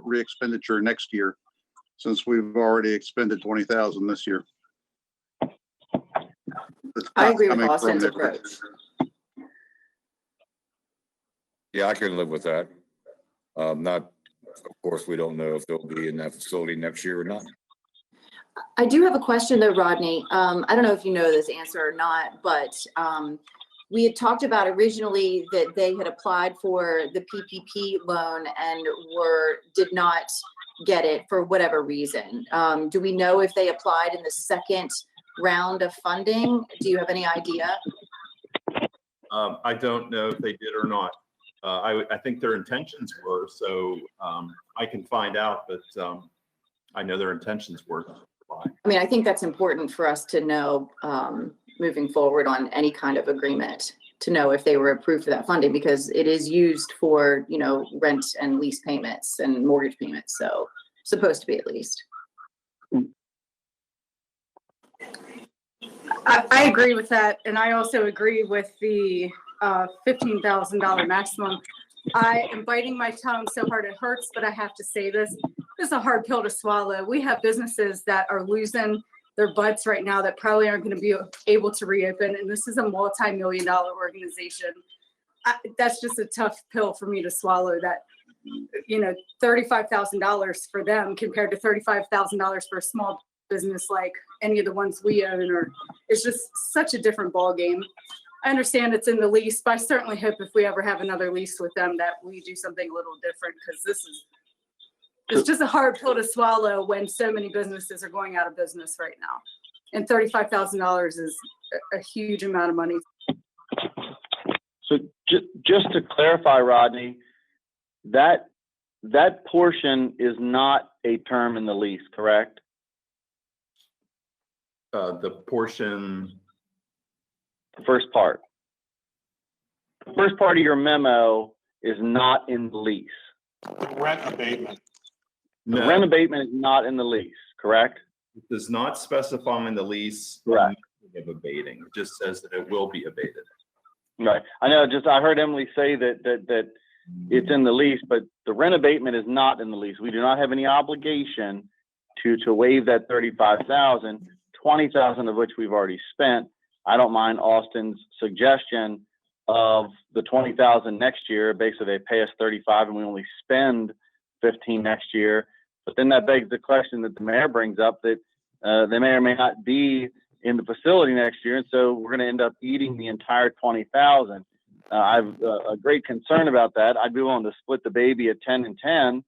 S4: re-expenditure next year, since we've already expended $20,000 this year.
S2: I agree with Austin's approach.
S1: Yeah, I can live with that. Not, of course, we don't know if they'll be in that facility next year or not.
S2: I do have a question though, Rodney. I don't know if you know this answer or not, but we had talked about originally that they had applied for the PPP loan and did not get it for whatever reason. Do we know if they applied in the second round of funding? Do you have any idea?
S7: I don't know if they did or not. I think their intentions were, so I can find out, but I know their intentions were.
S2: I mean, I think that's important for us to know moving forward on any kind of agreement, to know if they were approved for that funding, because it is used for, rent and lease payments and mortgage payments. So supposed to be at least.
S3: I agree with that. And I also agree with the $15,000 maximum. I am biting my tongue so hard it hurts, but I have to say this. This is a hard pill to swallow. We have businesses that are losing their butts right now that probably aren't going to be able to reopen. And this is a multi-million-dollar organization. That's just a tough pill for me to swallow, that, $35,000 for them compared to $35,000 for a small business like any of the ones we own, or it's just such a different ballgame. I understand it's in the lease, but I certainly hope if we ever have another lease with them that we do something a little different, because it's just a hard pill to swallow when so many businesses are going out of business right now. And $35,000 is a huge amount of money.
S9: So just to clarify, Rodney, that portion is not a term in the lease, correct?
S7: The portion,
S9: The first part. The first part of your memo is not in the lease.
S6: The rent abatement.
S9: The
S7: no,
S9: rent abatement is not in the lease, correct?
S7: it does not specify in the lease
S9: Right.
S7: of abating. It just says that it will be abated.
S9: Right. I know, I heard Emily say that it's in the lease, but the rent abatement is not in the lease. We do not have any obligation to waive that 35,000, 20,000 of which we've already spent. I don't mind Austin's suggestion of the 20,000 next year. Basically, they pay us 35 and we only spend 15 next year. But then that begs the question that the mayor brings up, that they may or may not be in the facility next year, and so we're going to end up eating the entire 20,000. I've a great concern about that. I'd be willing to split the baby at 10 and 10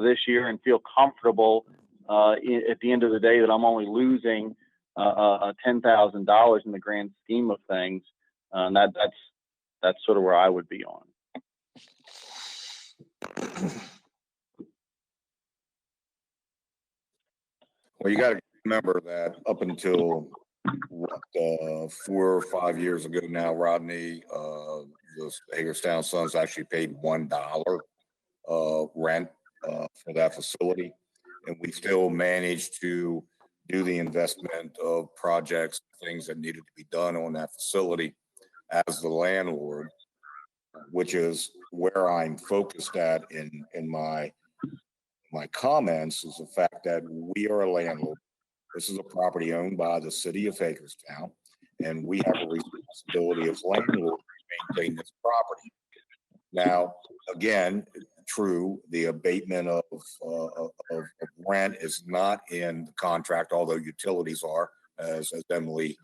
S9: this year and feel comfortable at the end of the day that I'm only losing $10,000 in the grand scheme of things. And that's sort of where I would be on.
S1: Well, you got to remember that up until 4 or 5 years ago now, Rodney, the Hagerstown Suns actually paid $1 rent for that facility, and we still managed to do the investment of projects, things that needed to be done on that facility as the landlord, which is where I'm focused at in my comments, is the fact that we are a landlord. This is a property owned by the city of Hagerstown, and we have a responsibility as landlord to maintain this property. Now, again, true, the abatement of rent is not in the contract, although utilities are, as Emily,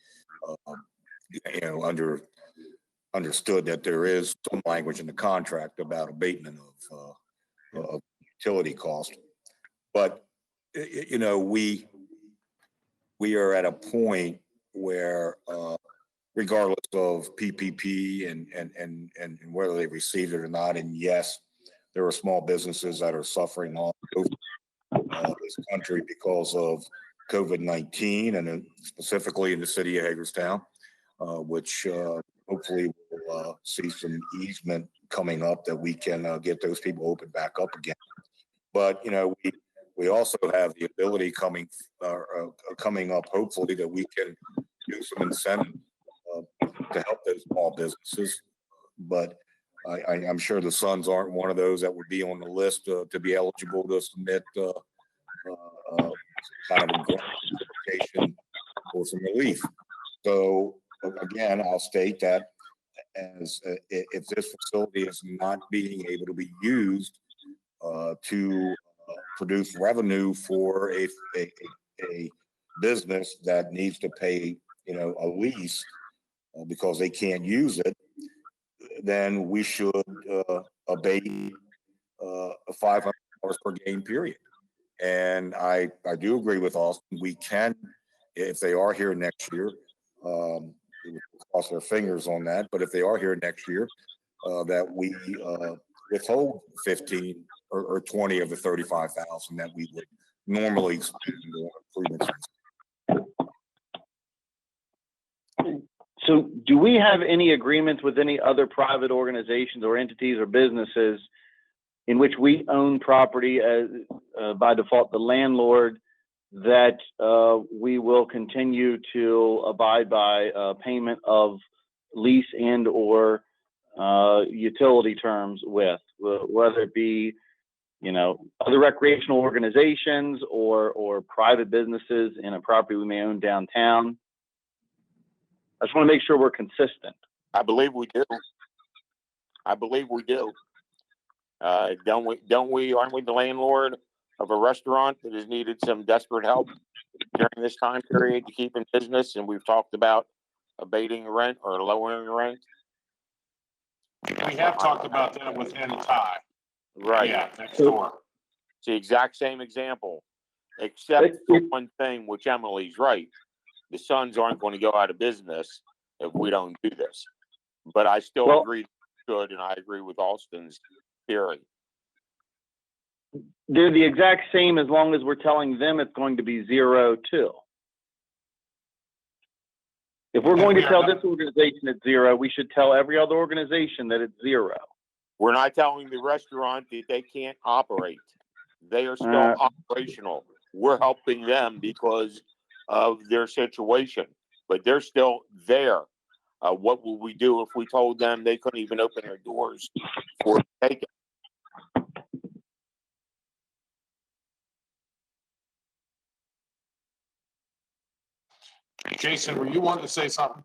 S1: understood that there is some language in the contract about abatement of utility cost. But, we are at a point where, regardless of PPP and whether they received it or not, and yes, there are small businesses that are suffering all over this country because of COVID-19, and specifically in the city of Hagerstown, which hopefully we'll see some easement coming up that we can get those people open back up again. But, we also have the ability coming up, hopefully, that we can do some incentive to help those small businesses. But I'm sure the Suns aren't one of those that would be on the list to be eligible to submit kind of a application for some relief. So again, I'll state that as if this facility is not being able to be used to produce revenue for a business that needs to pay, a lease because they can't use it, then we should abate $500 per game period. And I do agree with Austin. We can, if they are here next year, cross their fingers on that. But if they are here next year, that we withhold 15 or 20 of the 35,000 that we would normally spend on improvements.
S9: So do we have any agreements with any other private organizations or entities or businesses in which we own property as by default the landlord, that we will continue to abide by payment of lease and or utility terms with, whether it be other recreational organizations or private businesses in a property we may own downtown? I just want to make sure we're consistent.
S5: I believe we do. Don't we, aren't we the landlord of a restaurant that has needed some desperate help during this time period to keep in business? And we've talked about abating rent or lowering rent?
S6: We have talked about that with Hannah Ty.
S5: Right.
S6: Yeah, next door.
S5: It's the exact same example, except for one thing, which Emily's right. The Suns aren't going to go out of business if we don't do this. But I still agree good, and I agree with Austin's theory.
S9: They're the exact same as long as we're telling them it's going to be 0 too. If we're going to tell this organization it's 0, we should tell every other organization that it's 0.
S5: We're not telling the restaurant that they can't operate. They are still operational. We're helping them because of their situation, but they're still there. What would we do if we told them they couldn't even open their doors for takeout?
S6: Jason, were you wanting to say something?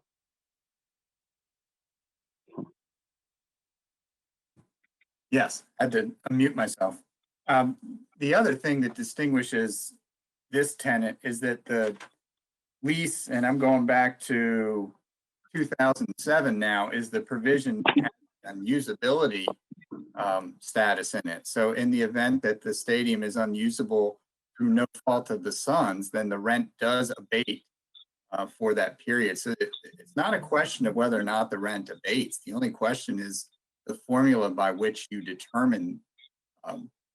S12: Yes, I did unmute myself. The other thing that distinguishes this tenant is that the lease, and I'm going back to 2007 now, is the provision and usability status in it. So in the event that the stadium is unusable through no fault of the Suns, then the rent does abate for that period. So it's not a question of whether or not the rent abates. The only question is the formula by which you determine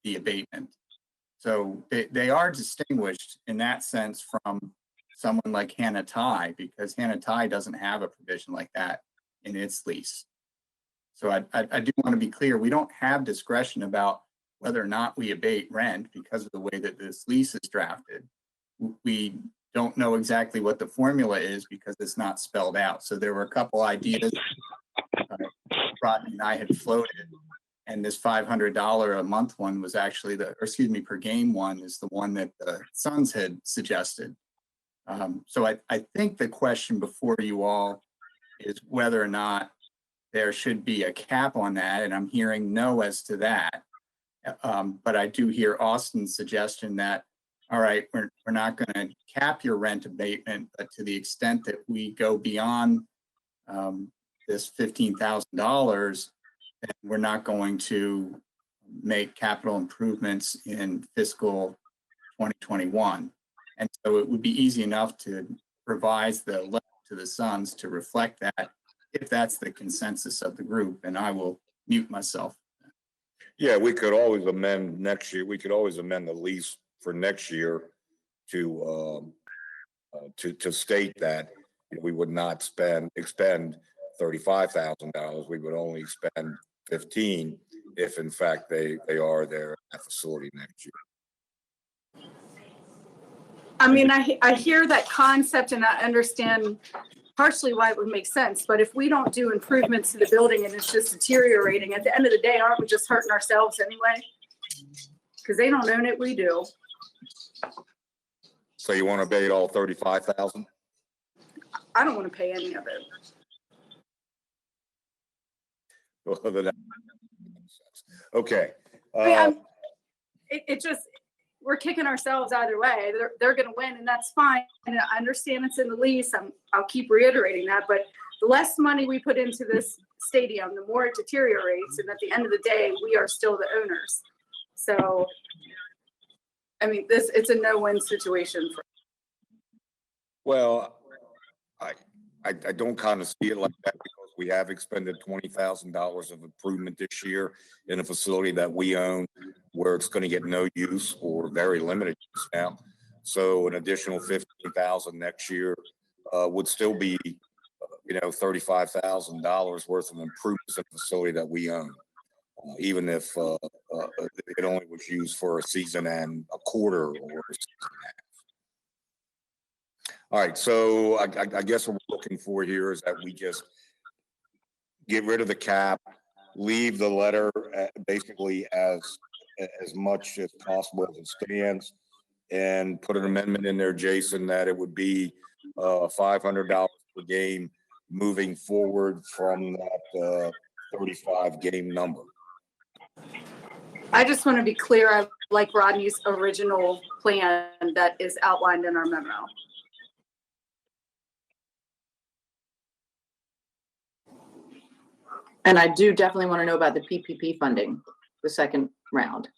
S12: the abatement. So they are distinguished in that sense from someone like Hannah Ty, because Hannah Ty doesn't have a provision like that in its lease. So I do want to be clear, we don't have discretion about whether or not we abate rent because of the way that this lease is drafted. We don't know exactly what the formula is because it's not spelled out. So there were a couple ideas Rodney and I had floated, and this $500 a month one was actually per game one is the one that the Suns had suggested. So I think the question before you all is whether or not there should be a cap on that, and I'm hearing no as to that. But I do hear Austin's suggestion that, all right, we're not going to cap your rent abatement, but to the extent that we go beyond this $15,000, then we're not going to make capital improvements in fiscal 2021. And so it would be easy enough to revise the letter to the Suns to reflect that, if that's the consensus of the group, and I will mute myself.
S1: Yeah, we could always amend next year. We could always amend the lease for next year to state that we would not expend $35,000. We would only spend $15,000 if in fact they are there at that facility next year.
S3: I mean, I hear that concept and I understand partially why it would make sense, but if we don't do improvements to the building and it's just deteriorating, at the end of the day, aren't we just hurting ourselves anyway? Because they don't own it, we do.
S1: So you want to abate all $35,000?
S3: I don't want to pay any of it.
S1: Well, then okay.
S3: I mean, it just, we're kicking ourselves either way. They're going to win, and that's fine. And I understand it's in the lease. I'll keep reiterating that. But the less money we put into this stadium, the more it deteriorates. And at the end of the day, we are still the owners. So, I mean, it's a no-win situation for.
S1: Well, I don't kind of see it like that because we have expended $20,000 of improvement this year in a facility that we own where it's going to get no use or very limited use now. So an additional $15,000 next year would still be, $35,000 worth of improvements in the facility that we own, even if it only was used for a season and a quarter or a season and a half. All right, so I guess what we're looking for here is that we just get rid of the cap, leave the letter basically as much as possible as it stands, and put an amendment in there, Jason, that it would be $500 per game moving forward from that 35 game number.
S3: I just want to be clear. I like Rodney's original plan that is outlined in our memo.
S2: And I do definitely want to know about the PPP funding, the second round.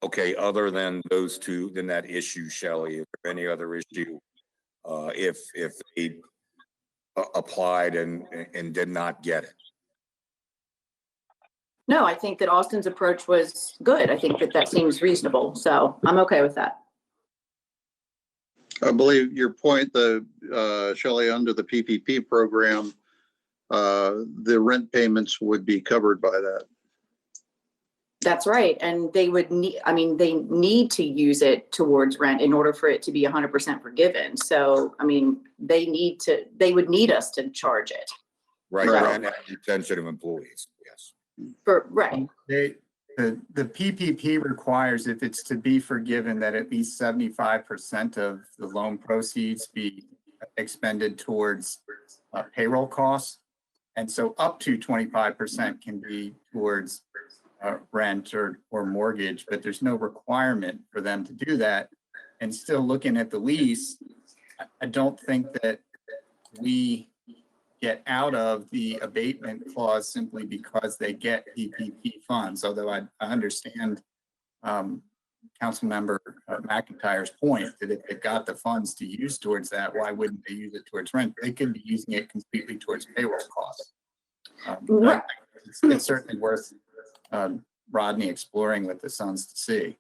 S1: Okay, other than those two, then that issue, Shelley, is there any other issue? If they applied and did not get it?
S2: No, I think that Austin's approach was good. I think that that seems reasonable. So I'm okay with that.
S4: I believe your point, Shelley, under the PPP program, the rent payments would be covered by that.
S2: That's right. And they would need, I mean, they need to use it towards rent in order for it to be 100% forgiven. So, I mean, they would need us to charge it.
S1: Right,
S2: Right.
S1: and retention of employees, yes.
S2: Right.
S12: The PPP requires, if it's to be forgiven, that at least 75% of the loan proceeds be expended towards payroll costs. And so up to 25% can be towards rent or mortgage, but there's no requirement for them to do that. And still looking at the lease, I don't think that we get out of the abatement clause simply because they get PPP funds, although I understand Councilmember McIntyre's point that if they got the funds to use towards that, why wouldn't they use it towards rent? They could be using it completely towards payroll costs.
S2: Right.
S12: It's certainly worth Rodney exploring with the sons to see.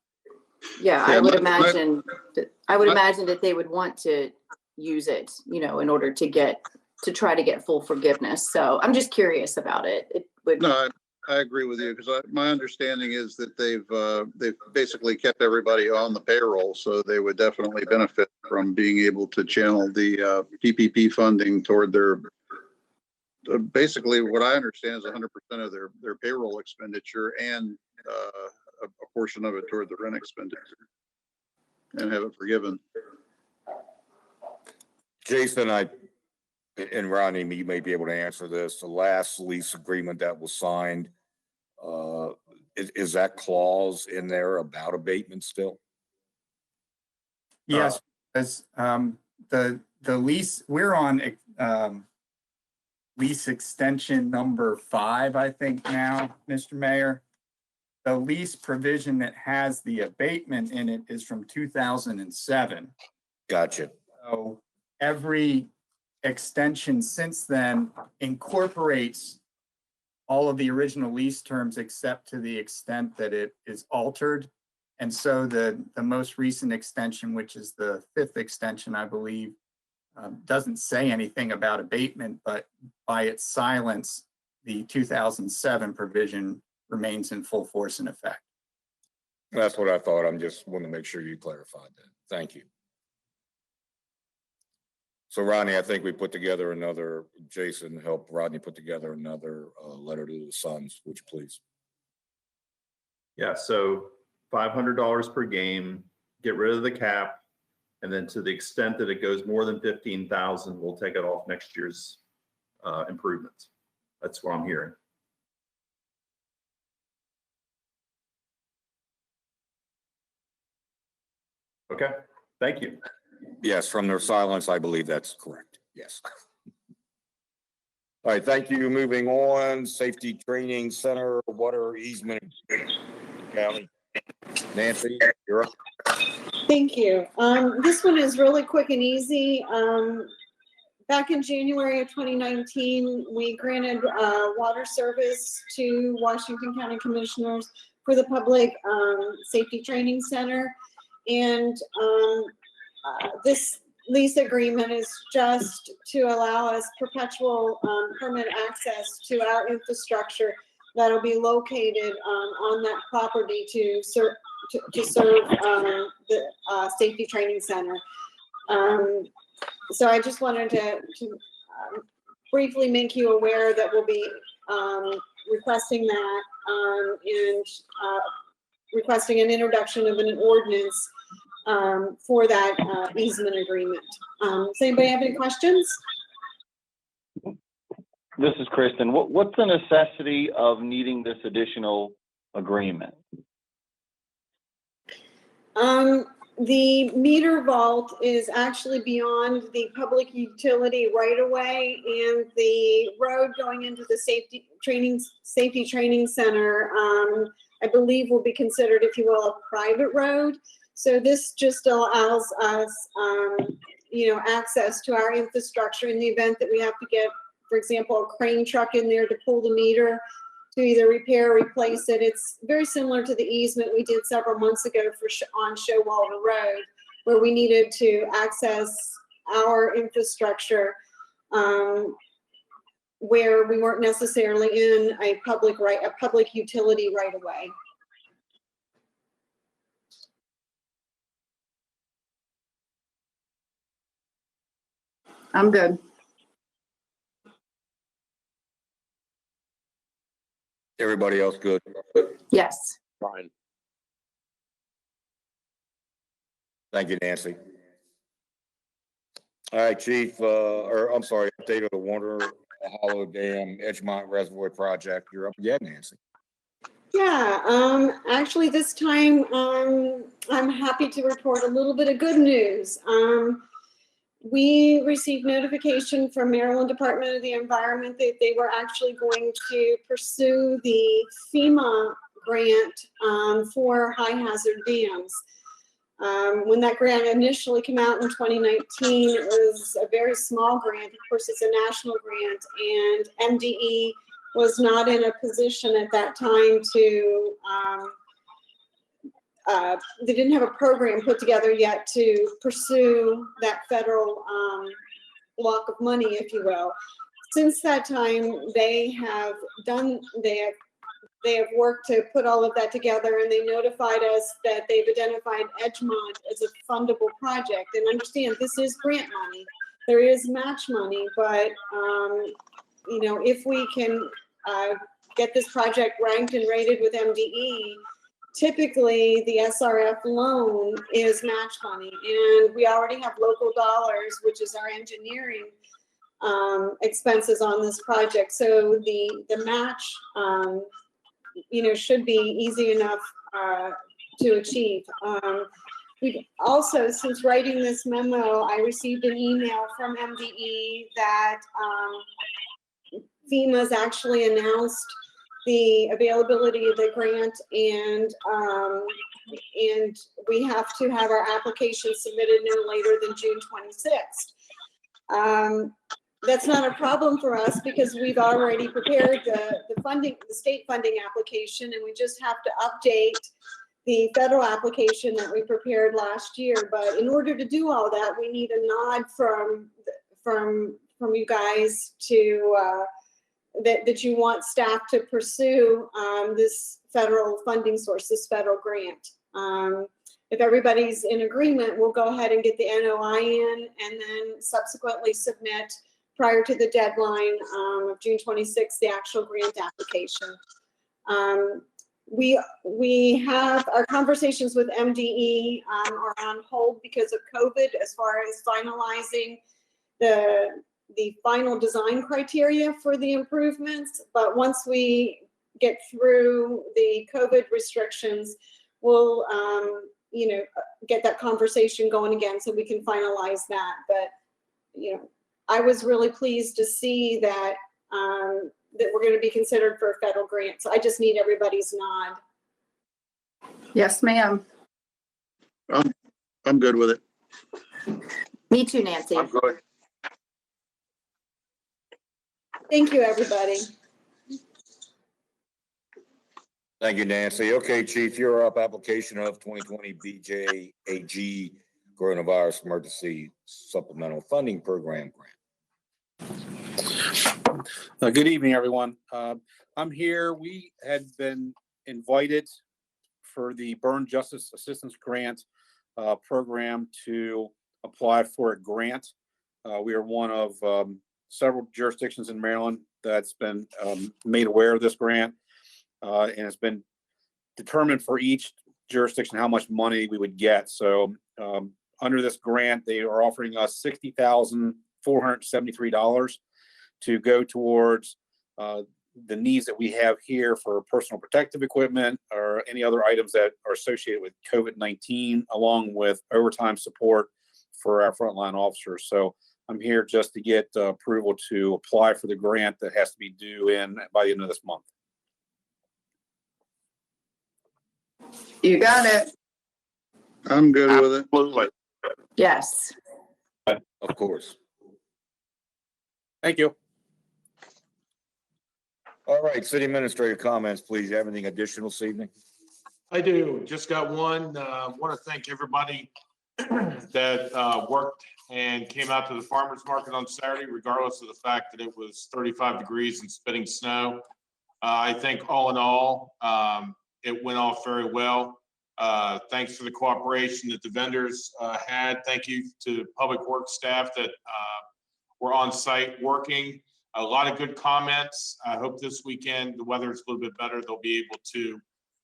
S2: Yeah, I would imagine that they would want to use it, you know, in order to try to get full forgiveness. So I'm just curious about it. It would.
S4: No, I agree with you because my understanding is that they've basically kept everybody on the payroll, so they would definitely benefit from being able to channel the PPP funding toward their. Basically, what I understand is 100% of their payroll expenditure and a portion of it toward the rent expenditure, and have it forgiven.
S1: Jason, and Rodney, you may be able to answer this. The last lease agreement that was signed, is that clause in there about abatement still?
S12: Yes, as the lease, we're on lease extension number 5, I think now, Mr. Mayor. The lease provision that has the abatement in it is from 2007.
S1: Gotcha.
S12: So every extension since then incorporates all of the original lease terms except to the extent that it is altered. And so the most recent extension, which is the 5th extension, I believe, doesn't say anything about abatement, but by its silence, the 2007 provision remains in full force and effect.
S1: That's what I thought. I'm just want to make sure you clarified that. Thank you. So Rodney, I think we put together another, Jason helped Rodney put together another letter to the Sons, would you please?
S7: Yeah, so $500 per game, get rid of the cap. And then to the extent that it goes more than 15,000, we'll take it off next year's improvements. That's what I'm hearing. Okay, thank you.
S1: Yes, from their silence, I believe that's correct. Yes. All right, thank you. Moving on, Safety Training Center, water easement, County. Nancy, you're up.
S13: Thank you. This one is really quick and easy. Back in January of 2019, we granted water service to Washington County Commissioners for the Public Safety Training Center. And this lease agreement is just to allow us perpetual permanent access to our infrastructure that'll be located on that property to serve the Safety Training Center. So I just wanted to briefly make you aware that we'll be requesting that and requesting an introduction of an ordinance for that easement agreement. Does anybody have any questions?
S9: This is Kristen. What's the necessity of needing this additional agreement?
S13: The meter vault is actually beyond the public utility right of way, and the road going into the safety training center, I believe will be considered, if you will, a private road. So this just allows us, access to our infrastructure in the event that we have to get, for example, a crane truck in there to pull the meter to either repair or replace it. It's very similar to the easement we did several months ago on Showalter Road, where we needed to access our infrastructure where we weren't necessarily in a public utility right away.
S3: I'm good.
S1: Everybody else good?
S2: Yes.
S5: Fine.
S1: Thank you, Nancy. All right, Chief, update of the Warner Hollow Dam Edgemont Reservoir Project. You're up again, Nancy.
S13: Yeah, actually this time, I'm happy to report a little bit of good news. We received notification from Maryland Department of the Environment that they were actually going to pursue the FEMA grant for high hazard dams. When that grant initially came out in 2019, it was a very small grant. Of course, it's a national grant, and MDE was not in a position at that time to, they didn't have a program put together yet to pursue that federal block of money, if you will. Since that time, they have worked to put all of that together, and they notified us that they've identified Edgemont as a fundable project. And understand, this is grant money. There is match money, but if we can get this project ranked and rated with MDE, typically the SRF loan is match money, and we already have local dollars, which is our engineering expenses on this project. So the match, should be easy enough to achieve. We also, since writing this memo, I received an email from MDE that FEMA's actually announced the availability of the grant, and we have to have our application submitted no later than June 26th. That's not a problem for us because we've already prepared the state funding application, and we just have to update the federal application that we prepared last year. But in order to do all that, we need a nod from you guys to that you want staff to pursue this federal funding source, this federal grant. If everybody's in agreement, we'll go ahead and get the NOI in, and then subsequently submit prior to the deadline of June 26th, the actual grant application. We have our conversations with MDE are on hold because of COVID as far as finalizing the final design criteria for the improvements. But once we get through the COVID restrictions, we'll get that conversation going again so we can finalize that. But I was really pleased to see that that we're going to be considered for a federal grant. So I just need everybody's nod.
S3: Yes, ma'am.
S4: I'm good with it.
S2: Me too, Nancy.
S5: I'm good.
S13: Thank you, everybody.
S1: Thank you, Nancy. Okay, Chief, you're up. Application of 2020 BJAG Coronavirus Emergency Supplemental Funding Program grant.
S14: Good evening, everyone. I'm here. We had been invited for the Burn Justice Assistance Grant program to apply for a grant. We are one of several jurisdictions in Maryland that's been made aware of this grant, and it's been determined for each jurisdiction how much money we would get. So under this grant, they are offering us $60,473 to go towards the needs that we have here for personal protective equipment or any other items that are associated with COVID-19, along with overtime support for our frontline officers. So I'm here just to get approval to apply for the grant that has to be due in by the end of this month.
S2: You got it.
S4: I'm good with it.
S5: Absolutely.
S2: Yes.
S1: Of course.
S14: Thank you.
S1: All right, city administrator comments, please. You have anything additional this evening?
S6: I do. Just got one. Want to thank everybody that worked and came out to the farmer's market on Saturday, regardless of the fact that it was 35 degrees and spitting snow. I think all in all, it went off very well. Thanks for the cooperation that the vendors had. Thank you to public works staff that were on site working. A lot of good comments. I hope this weekend the weather is a little bit better. They'll be able to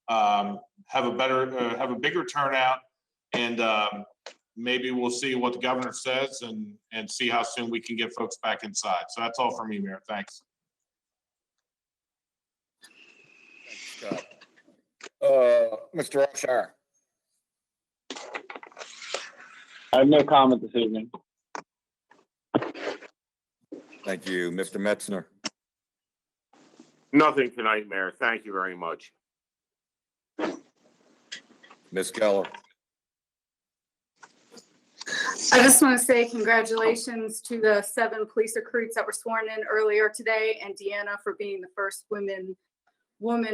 S6: have a bigger turnout, and maybe we'll see what the governor says and see how soon we can get folks back inside. So that's all for me, Mayor. Thanks.
S1: Scott. Mr. Roshar.
S9: I have no comment this evening.
S1: Thank you. Mr. Metzner.
S5: Nothing tonight, Mayor. Thank you very much.
S1: Ms. Keller.
S3: I just want to say congratulations to the 7 police recruits that were sworn in earlier today, and Deanna for being the first woman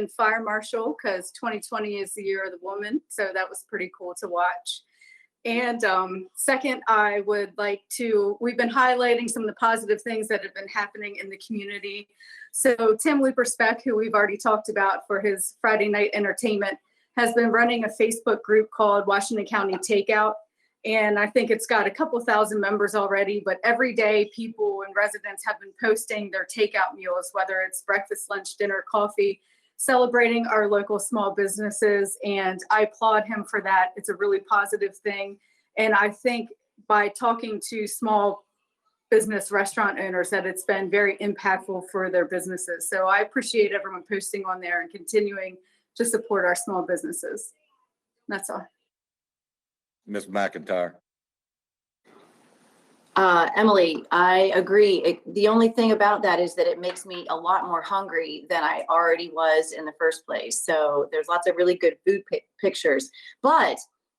S3: fire marshal, because 2020 is the year of the woman. So that was pretty cool to watch. And second, I would like to, we've been highlighting some of the positive things that have been happening in the community. So Tim Luperspeck, who we've already talked about for his Friday night entertainment, has been running a Facebook group called Washington County Takeout. And I think it's got a couple thousand members already, but every day people and residents have been posting their takeout meals, whether it's breakfast, lunch, dinner, coffee, celebrating our local small businesses. And I applaud him for that. It's a really positive thing. And I think by talking to small business restaurant owners that it's been very impactful for their businesses. So I appreciate everyone posting on there and continuing to support our small businesses. That's all.
S1: Ms. McIntyre.
S2: Emily, I agree. The only thing about that is that it makes me a lot more hungry than I already was in the first place. So there's lots of really good food pictures. But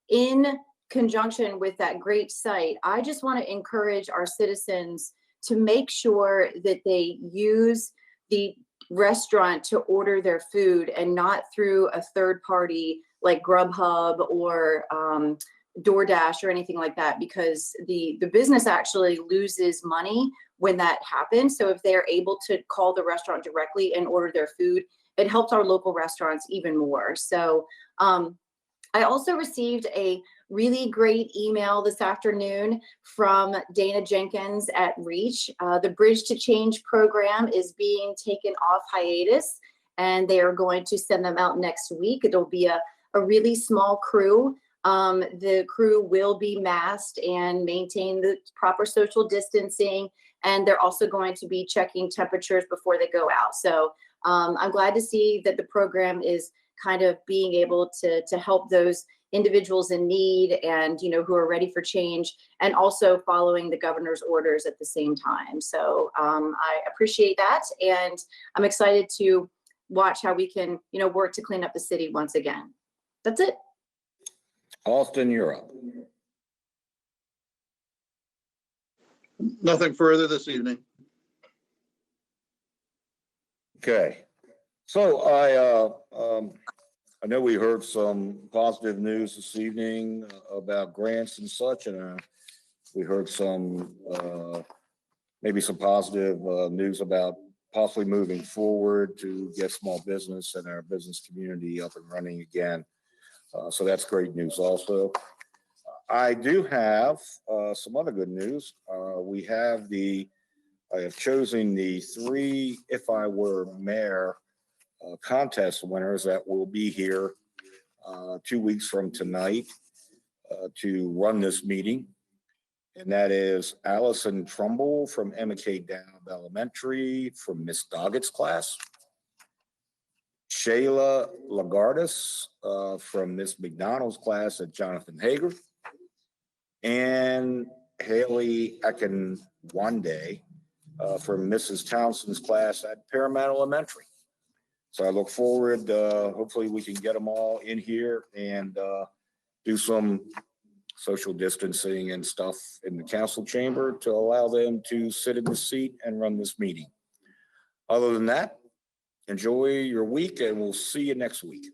S2: in conjunction with that great site, I just want to encourage our citizens to make sure that they use the restaurant to order their food and not through a third party like Grubhub or DoorDash or anything like that, because the business actually loses money when that happens. So if they're able to call the restaurant directly and order their food, it helps our local restaurants even more. So I also received a really great email this afternoon from Dana Jenkins at Reach. The Bridge to Change program is being taken off hiatus, and they are going to send them out next week. It'll be a really small crew. The crew will be masked and maintain the proper social distancing, and they're also going to be checking temperatures before they go out. So I'm glad to see that the program is kind of being able to help those individuals in need and, you know, who are ready for change, and also following the governor's orders at the same time. So I appreciate that, and I'm excited to watch how we can, you know, work to clean up the city once again. That's it.
S1: Austin, you're up.
S4: Nothing further this evening.
S1: Okay. So I know we heard some positive news this evening about grants and such, and we heard some maybe some positive news about possibly moving forward to get small business and our business community up and running again. So that's great news also. I do have some other good news. I have chosen the 3 If I Were Mayor contest winners that will be here 2 weeks from tonight to run this meeting. And that is Allison Trumbull from McKay Down Elementary from Miss Doggett's class. Shayla Lagardis from Miss McDonald's class at Jonathan Hager, and Haley Ekin-Wande from Mrs. Townsend's class at Paramount Elementary. So I look forward, hopefully we can get them all in here and do some social distancing and stuff in the council chamber to allow them to sit in the seat and run this meeting. Other than that, enjoy your week and we'll see you next week.